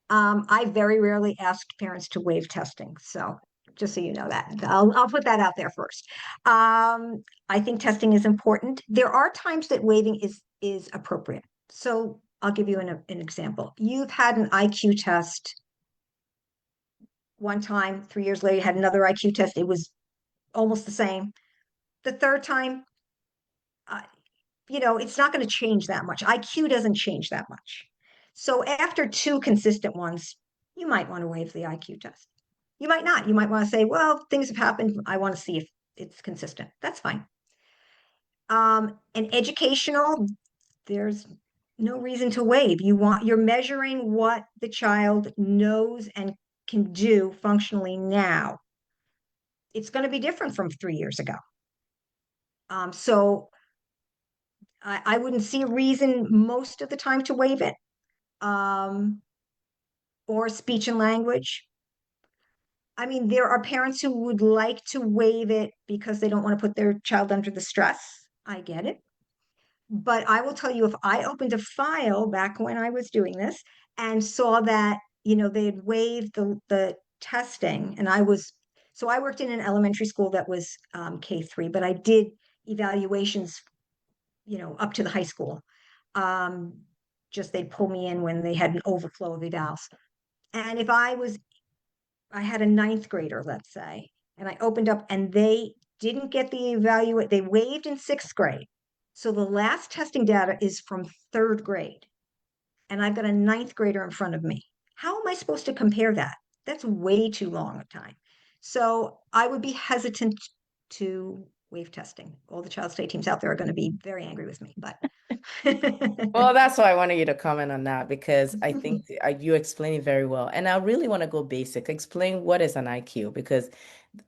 I very rarely asked parents to waive testing, so just so you know that. I'll put that out there first. I think testing is important. There are times that waiving is appropriate. So I'll give you an example. You've had an IQ test one time, 3 years later, you had another IQ test. It was almost the same. The third time, uh, it's not going to change that much. IQ doesn't change that much. So after two consistent ones, you might want to waive the IQ test. You might not. You might want to say, well, things have happened. I want to see if it's consistent. That's fine. And educational, there's no reason to waive. You're measuring what the child knows and can do functionally now. It's going to be different from 3 years ago. So I wouldn't see a reason most of the time to waive it. Or speech and language. I mean, there are parents who would like to waive it because they don't want to put their child under the stress. I get it. But I will tell you, if I opened a file back when I was doing this and saw that, they had waived the testing, and so I worked in an elementary school that was K-3, but I did evaluations, up to the high school. Um, just they'd pull me in when they had an overflow of evals. And if I had a ninth grader, let's say, and I opened up and they didn't get the evaluate, they waived in sixth grade. So the last testing data is from third grade, and I've got a ninth grader in front of me. How am I supposed to compare that? That's way too long a time. So I would be hesitant to waive testing. All the child state teams out there are going to be very angry with me, but Well, that's why I wanted you to comment on that because I think you explain it very well. And I really want to go basic. Explain what is an IQ because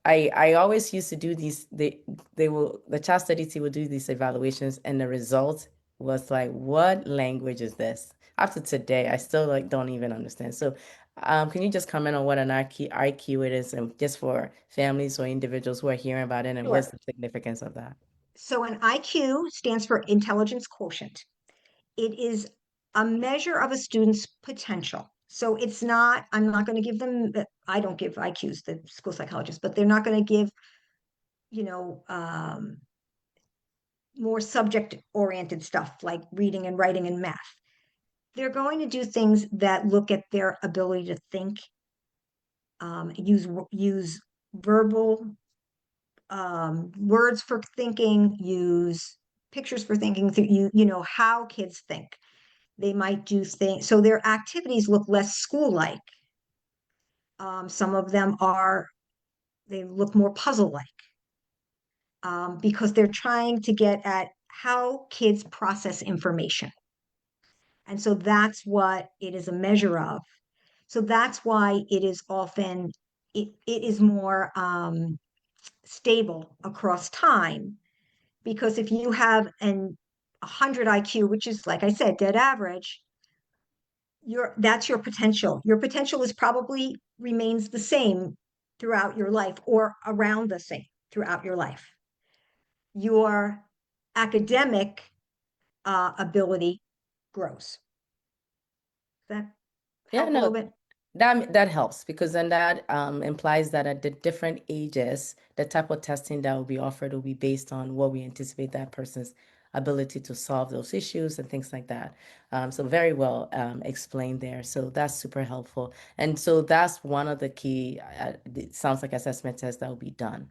I always used to do these they will the child study team will do these evaluations and the result was like, what language is this? After today, I still like don't even understand. So, can you just comment on what an IQ it is and just for families or individuals who are hearing about it and what's sure. the significance of that? So an IQ stands for intelligence quotient. It is a measure of a student's potential. So it's not, I'm not going to give them, I don't give IQs, the school psychologists, but they're not going to give, you know, um, more subject oriented stuff like reading and writing and math. They're going to do things that look at their ability to think, use verbal words for thinking, use pictures for thinking. How kids think. They might do things, so their activities look less school-like. Some of them they look more puzzle-like, because they're trying to get at how kids process information. And so that's what it is a measure of. So that's why it is more stable across time. Because if you have an 100 IQ, which is, like I said, dead average, that's your potential. Your potential is probably remains the same throughout your life or around the same throughout your life. Your academic ability grows. Does that Yeah, help a little no, bit? that helps because then that implies that at the different ages, the type of testing that will be offered will be based on what we anticipate that person's ability to solve those issues and things like that. So very well explained there. So that's super helpful. And so that's one of the key, it sounds like assessment tests that will be done.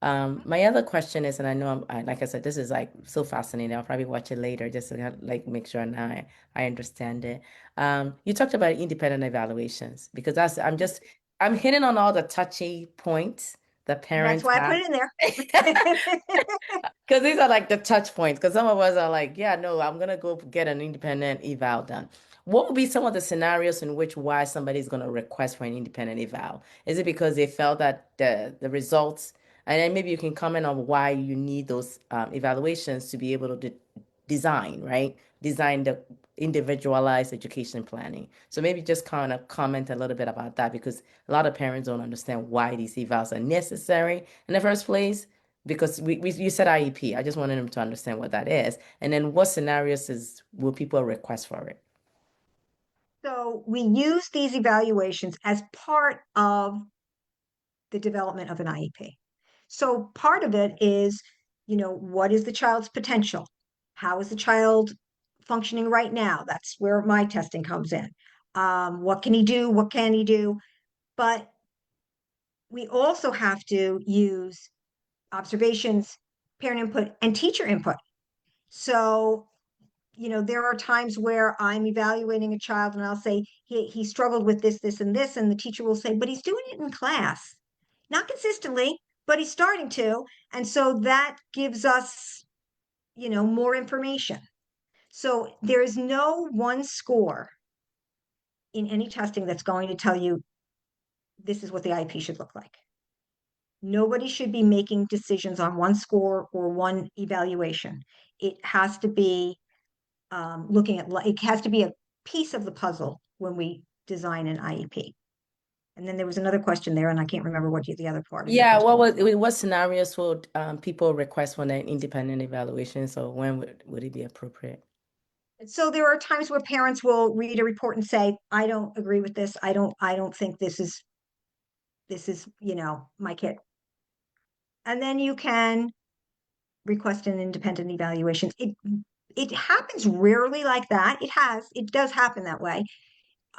My other question is, and I know like I said, this is like so fascinating. I'll probably watch it later just to like make sure now I understand it. You talked about independent evaluations because I'm hitting on all the touchy points that That's parents why I put have. it in there. Because these are like the touch points. Because some of us are like, yeah, no, I'm gonna go get an independent eval done. What would be some of the scenarios in which why somebody's gonna request for an independent eval? Is it because they felt that the results, and then maybe you can comment on why you need those evaluations to be able to design, right? Design the individualized education planning. So maybe just kind of comment a little bit about that because a lot of parents don't understand why these evals are necessary in the first place because you said IEP. I just wanted them to understand what that is. And then what scenarios will people request for it? So we use these evaluations as part of the development of an IEP. So part of it is, what is the child's potential? How is the child functioning right now? That's where my testing comes in. What can he do? What can he do? But we also have to use observations, parent input, and teacher input. So, there are times where I'm evaluating a child and I'll say, he struggled with this, this, and this. And the teacher will say, but he's doing it in class. Not consistently, but he's starting to. And so that gives us, more information. So there is no one score in any testing that's going to tell you this is what the IP should look like. Nobody should be making decisions on one score or one evaluation. It has to be it has to be a piece of the puzzle when we design an IEP. And then there was another question there, and I can't remember what the other part of your Yeah, question was. what scenarios would people request for an independent evaluation? So when would it be appropriate? So there are times where parents will read a report and say, I don't agree with this. I don't think this is, my kid. And then you can request an independent evaluation. It happens rarely like that. It does happen that way.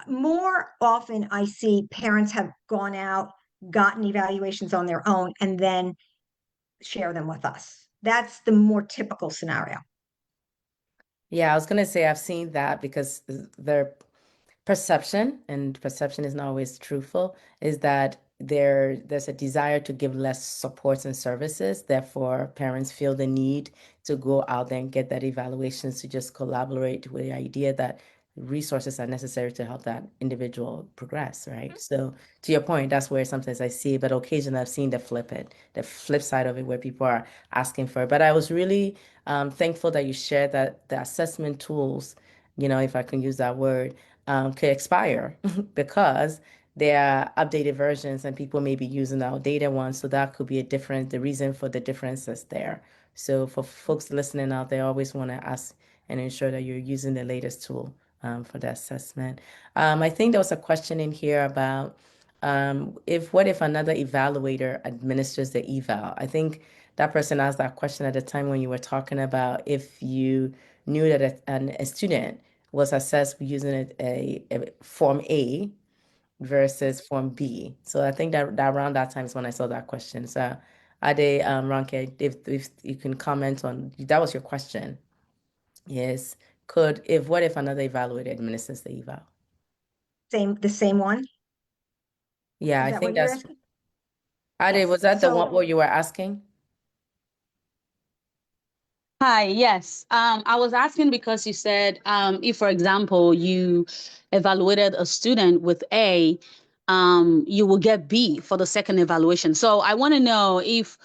More often I see parents have gone out, gotten evaluations on their own, and then share them with us. That's the more typical scenario. Yeah, I was gonna say I've seen that because their perception, and perception is not always truthful, is that there's a desire to give less supports and services. Therefore, parents feel the need to go out there and get that evaluations to just collaborate with the idea that resources are necessary to help that individual progress, right? So to your point, that's where sometimes I see, but occasionally I've seen the flip side of it where people are asking for it. But I was really thankful that you shared that the assessment tools, if I can use that word, could expire because there are updated versions and people may be using outdated ones. So that could be the reason for the differences there. So for folks listening out there, always want to ask and ensure that you're using the latest tool for the assessment. I think there was a question in here about if what if another evaluator administers the eval? I think that person asked that question at the time when you were talking about if you knew that a student was assessed using a Form A versus Form B. So I think that around that time is when I saw that question. So Ade, Ranke, if you can comment on that was your question. Yes. What if another evaluator administers the eval? The same one. Yeah, Is I that what think you're that's asking? Ade, Yes. was that the one So what you were asking? Hi, yes. I was asking because you said if, for example, you evaluated a student with A, you will get B for the second evaluation. So I want to know if,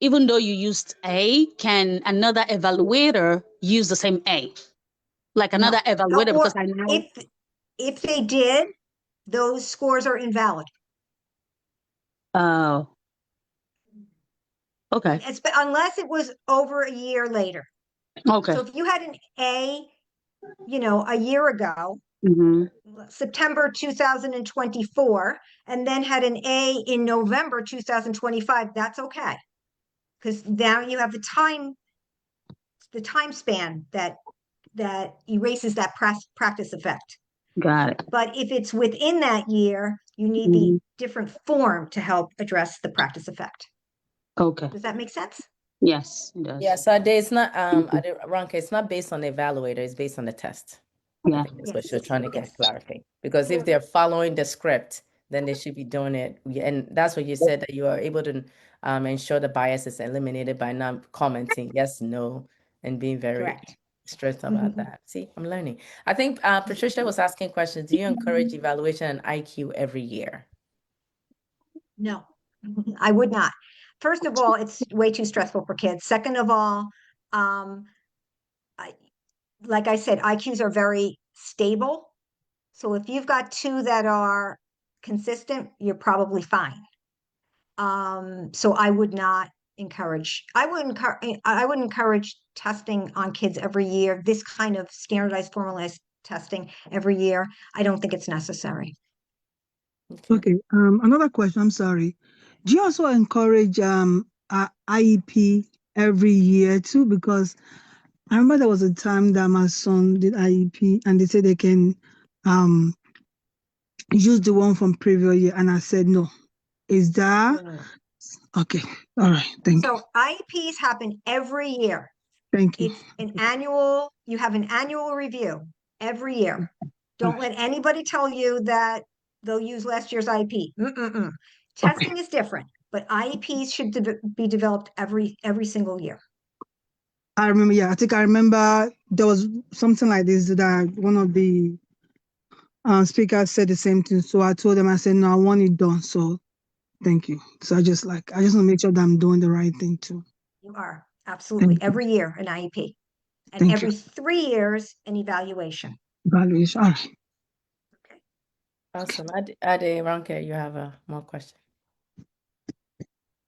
even though you used A, can another evaluator use the same A? Like another no. evaluator, because Or I know. if they did, those scores are invalid. Oh, okay. Unless it was over a year later. Okay. So if you had an A, a year ago, Hmm. September 2024, and then had an A in November 2025, that's okay. Because now you have the time span that erases that practice effect. Got it. But if it's within that year, you need the Hmm. different form to help address the practice effect. Okay. Does that make sense? Yes, it Yeah, does. so Ade, it's not Mhm. Ranke, it's not based on the evaluator, it's based on the test. I Yeah. think that's what Yes. you're trying to get Yes. clarified. Because if they're following the script, then they should be doing it. And that's what you said that you are able to ensure the bias is eliminated by not commenting yes, no, and being very Correct. strict about that. See, I'm learning. I think Patricia was asking questions. Do you encourage evaluation and IQ every year? No, I would not. First of all, it's way too stressful for kids. Second of all, um, I, like I said, IQs are very stable. So if you've got two that are consistent, you're probably fine. So I would encourage testing on kids every year, this kind of standardized, formalized testing every year. I don't think it's necessary. Okay. Okay. Another question. I'm sorry. Do you also encourage IEP every year too? Because I remember there was a time that my son did IEP and they said they can um use the one from previous year, and I said no. Is that No, no, no. okay? All right. Thank you. So IEPs happen every year. Thank you. You have an annual review every year. All Don't right. let anybody tell you that they'll use last year's IEP. Mm-mm-mm. Okay. Testing is different, but IEPs should be developed every single year. I remember. Yeah, I think I remember there was something like this that one of the speakers said the same thing. So I told them, I said, no, I want it done. So thank you. So I just want to make sure that I'm doing the right thing too. You are absolutely Thank you. every year an IEP, and Thank you. every 3 years an evaluation. Evaluation. All right. Okay. Awesome. Ade, Ronke, you have a more question.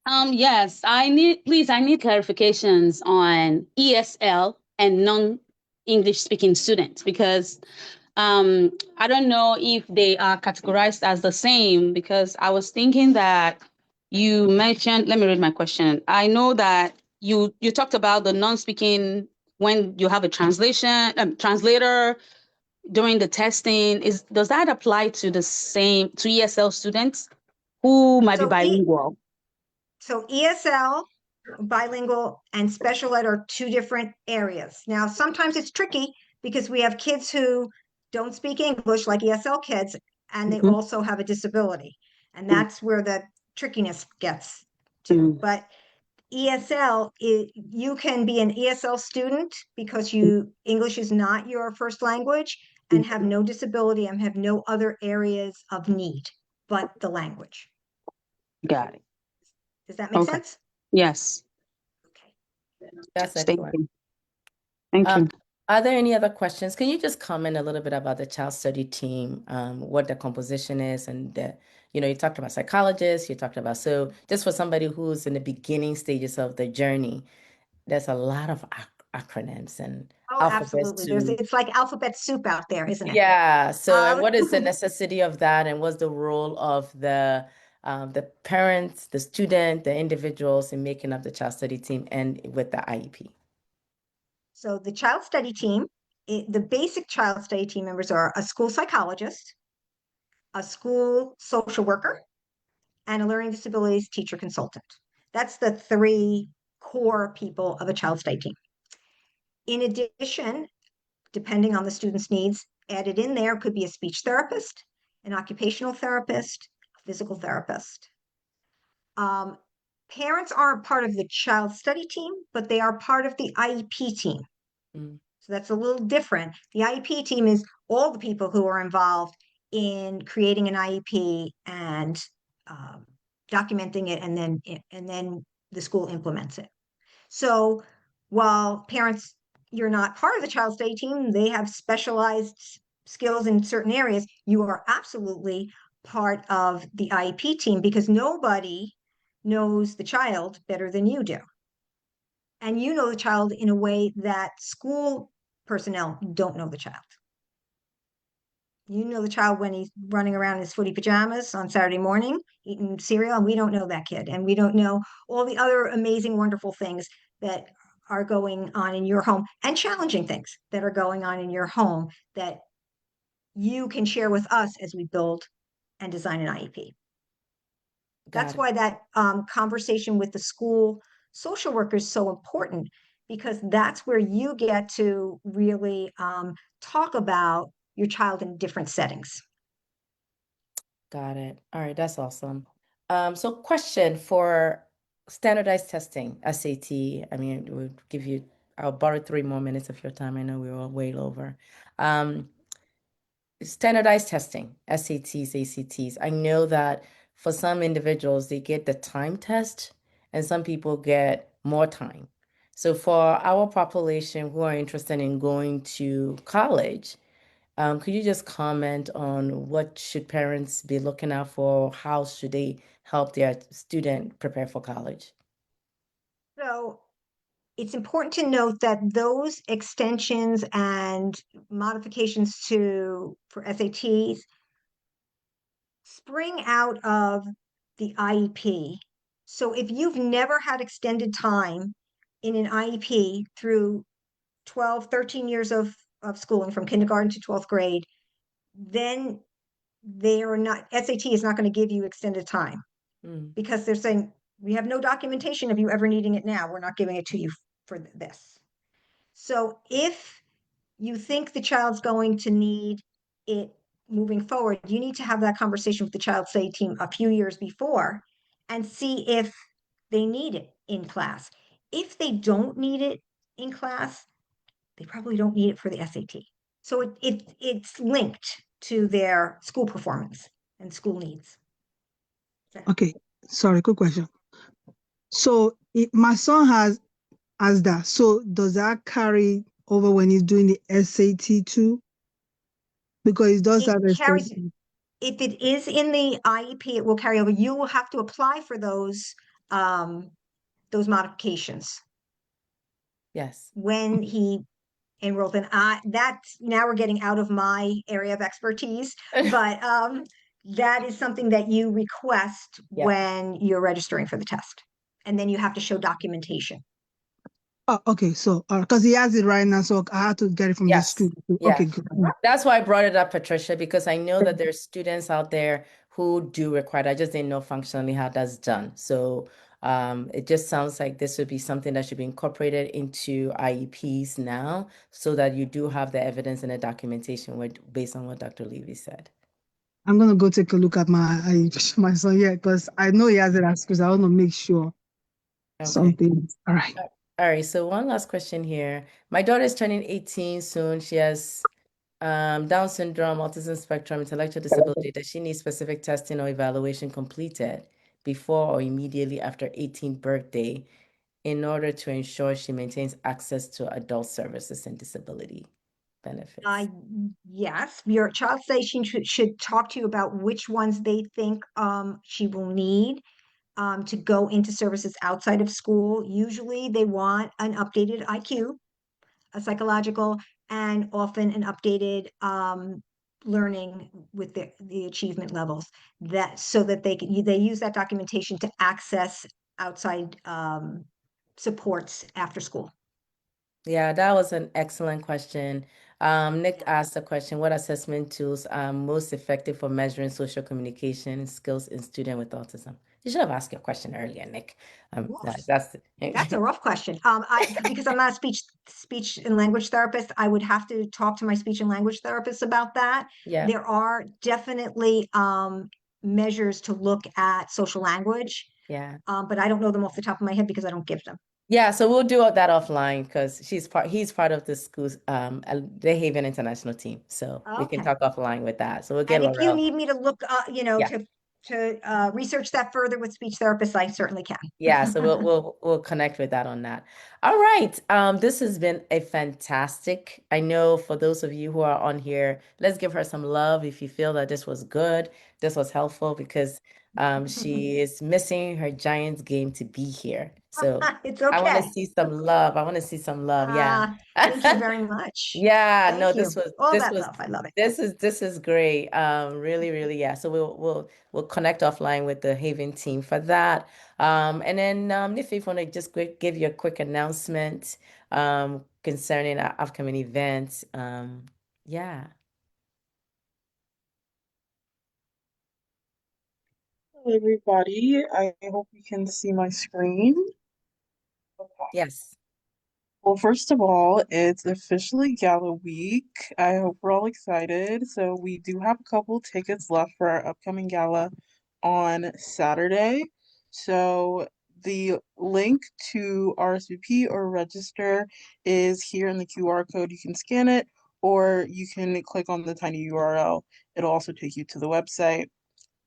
Yes, I need clarifications on ESL and non-English speaking students because I don't know if they are categorized as the same because I was thinking that you mentioned, let me read my question. I know that you talked about the non-speaking when you have a translator during the testing. Does that apply to the same to ESL students who might be So bilingual? So ESL, bilingual, and special ed are two different areas. Now, sometimes it's tricky because we have kids who don't speak English, like ESL kids, and they Mhm. also have a disability. And that's where the trickiness gets to. Mhm. But ESL, you can be an ESL student because English is not your first language and have no disability and have no other areas of need but the language. Got it. Does that make Okay. sense? Yes. Okay. That's Thank excellent. you. Thank Uh, you. are there any other questions? Can you just comment a little bit about the child study team, what the composition is, and you talked about psychologists, you talked about, so just for somebody who's in the beginning stages of the journey, there's a lot of acronyms and Oh, alphabets absolutely. to, It's like alphabet soup out there, isn't it? yeah. So, and Um, what is the necessity of that, and what's the role of the parents, the student, the individuals in making up the child study team and with the IEP? so the child study team, the basic child study team members are a school psychologist, a school social worker, and a learning disabilities teacher consultant. That's the three core people of a child study team. In addition, depending on the student's needs, added in there could be a speech therapist, an occupational therapist, a physical therapist. Um, Parents aren't part of the child study team, but they are part of the IEP team. Mm, So that's a little different. The IEP team is all the people who are involved in creating an IEP and um, documenting it, and then the school implements it. So while parents, you're not part of the child study team, they have specialized skills in certain areas. You are absolutely part of the IEP team because nobody knows the child better than you do. And you know the child in a way that school personnel don't know the child. You know the child when he's running around in his footy pajamas on Saturday morning eating cereal, and we don't know that kid. And we don't know all the other amazing, wonderful things that are going on in your home and challenging things that are going on in your home that you can share with us as we build and design an IEP. got That's it. why that conversation with the school social worker is so important because that's where you get to really talk about your child in different settings. Got it. All right, that's awesome. So question for standardized testing, SAT. I mean, I'll borrow 3 more minutes of your time. I know we were way over. Um, Standardized testing, SATs, ACTs. I know that for some individuals, they get the time test, and some people get more time. So for our population who are interested in going to college, could you just comment on what should parents be looking out for? How should they help their student prepare for college? So it's important to note that those extensions and modifications for SATs spring out of the IEP. So if you've never had extended time in an IEP through 12, 13 years of schooling from kindergarten to 12th grade, then they are not, SAT is not going to give you extended time Mm, because they're saying, we have no documentation of you ever needing it now. We're not giving it to you for this. So if you think the child's going to need it moving forward, you need to have that conversation with the child study team a few years before and see if they need it in class. If they don't need it in class, they probably don't need it for the SAT. So it's linked to their school performance and school needs. Okay, sorry, quick question. So my son has that. So does that carry over when he's doing the SAT too? Because he does It have carries SAT. if it is in the IEP, it will carry over. You will have to apply for those modifications Yes. when he enrolled. And that's now we're getting out of my area of expertise, but that is something that you request Yeah. when you're registering for the test. And then you have to show documentation. Oh, okay. So, because he has it right now, so I had to get it from the Yes. school. Yeah. Okay, good. That's why I brought it up, Patricia, because I know that there's students out there who do require it. I just didn't know functionally how that's done. So it just sounds like this would be something that should be incorporated into IEPs now so that you do have the evidence and the documentation based on what Dr. Levy said. I'm gonna go take a look at my son, yeah, because I know he has it as because I want to make sure Okay. something. All right. All right. So one last question here. My daughter is turning 18 soon. She has Down syndrome, autism spectrum, intellectual disability. Does she need specific testing or evaluation completed before or immediately after 18th birthday in order to ensure she maintains access to adult services and disability benefits? Yes, your child station should talk to you about which ones they think she will need to go into services outside of school. Usually they want an updated IQ, a psychological, and often an updated learning with the achievement levels, that so that they use that documentation to access outside supports after school. Yeah, that was an excellent question. Nick asked the question, what assessment tools are most effective for measuring social communication skills in student with autism? You should have asked your question earlier, Nick. Whoops. That's That's a rough question. Because I'm not a speech and language therapist, I would have to talk to my speech and language therapist about that. yeah, There are definitely measures to look at social language, yeah. but I don't know them off the top of my head because I don't give them. Yeah, so we'll do that offline because he's part of the school's the Haven International team. So we can Okay. talk offline with that. So we'll get And if you Lorell. need me to look, Yeah. to research that further with speech therapists, I certainly can. Yeah, so we'll connect with that on that. All right. This has been a fantastic. I know for those of you who are on here, let's give her some love if you feel that this was good, this was helpful, because she is missing her Giants game to be here. So It's I want to okay. see some love. I want to see some love. Yeah. Thank you very much. Yeah, no, Thank you. All that love. I love it. this is great. Really, really, yeah. So we'll connect offline with the Haven team for that. And then if you want to just give you a quick announcement concerning our upcoming events. Yeah. Hello, everybody. I hope you can see my screen. Okay. Yes. Well, first of all, it's officially Gala Week. I hope we're all excited. So we do have a couple tickets left for our upcoming gala on Saturday. So the link to RSVP or register is here in the QR code. You can scan it or you can click on the tiny URL. It'll also take you to the website.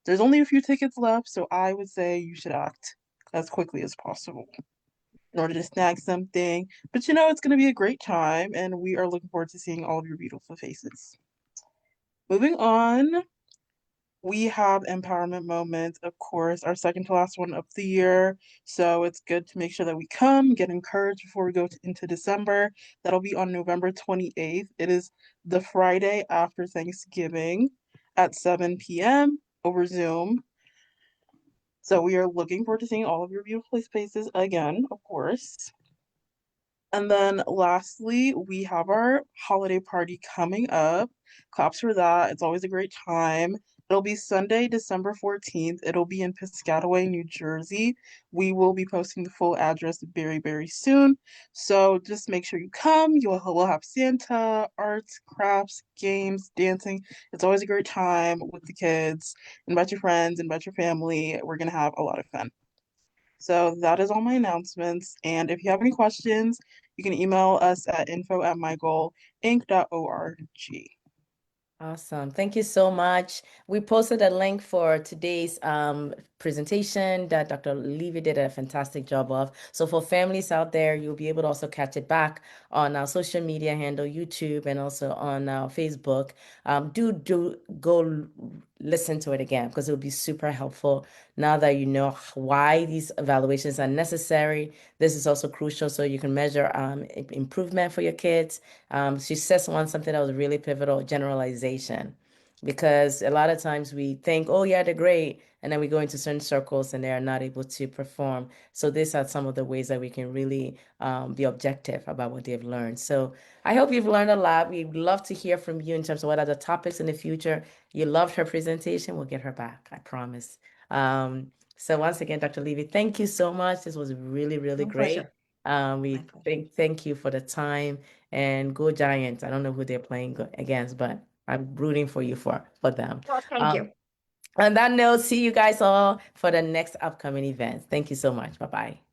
There's only a few tickets left, so I would say you should act as quickly as possible in order to snag something. But it's going to be a great time, and we are looking forward to seeing all of your beautiful faces. Moving on, we have empowerment moments, of course, our second to last one of the year. So it's good to make sure that we come, get encouraged before we go into December. That'll be on November 28th. It is the Friday after Thanksgiving at 7 p.m. over Zoom. So we are looking forward to seeing all of your beautiful faces again, of course. And then lastly, we have our holiday party coming up. Claps for that. It's always a great time. It'll be Sunday, December 14th. It'll be in Piscataway, New Jersey. We will be posting the full address very, very soon. So just make sure you come. We'll have Santa, arts, crafts, games, dancing. It's always a great time with the kids. Invite your friends, invite your family. We're going to have a lot of fun. So that is all my announcements. And if you have any questions, you can email us at info@mygoalinc.org. Awesome. Thank you so much. We posted a link for today's presentation that Dr. Levy did a fantastic job of. So for families out there, you'll be able to also catch it back on our social media handle, YouTube, and also on Facebook. Do go listen to it again because it will be super helpful now that you know why these evaluations are necessary. This is also crucial so you can measure improvement for your kids. She says something that was really pivotal, generalization. Because a lot of times we think, oh, yeah, they're great. And then we go into certain circles and they are not able to perform. So these are some of the ways that we can really be objective about what they've learned. So I hope you've learned a lot. We'd love to hear from you in terms of what are the topics in the future. You loved her presentation. We'll get her back, I promise. So once again, Dr. Levy, thank you so much. This was really, really My great. pleasure. My We pleasure. thank you for the time and go Giants. I don't know who they're playing against, but I'm rooting for you for them. Well, thank Um, you. on that note, see you guys all for the next upcoming events. Thank you so much. Bye bye.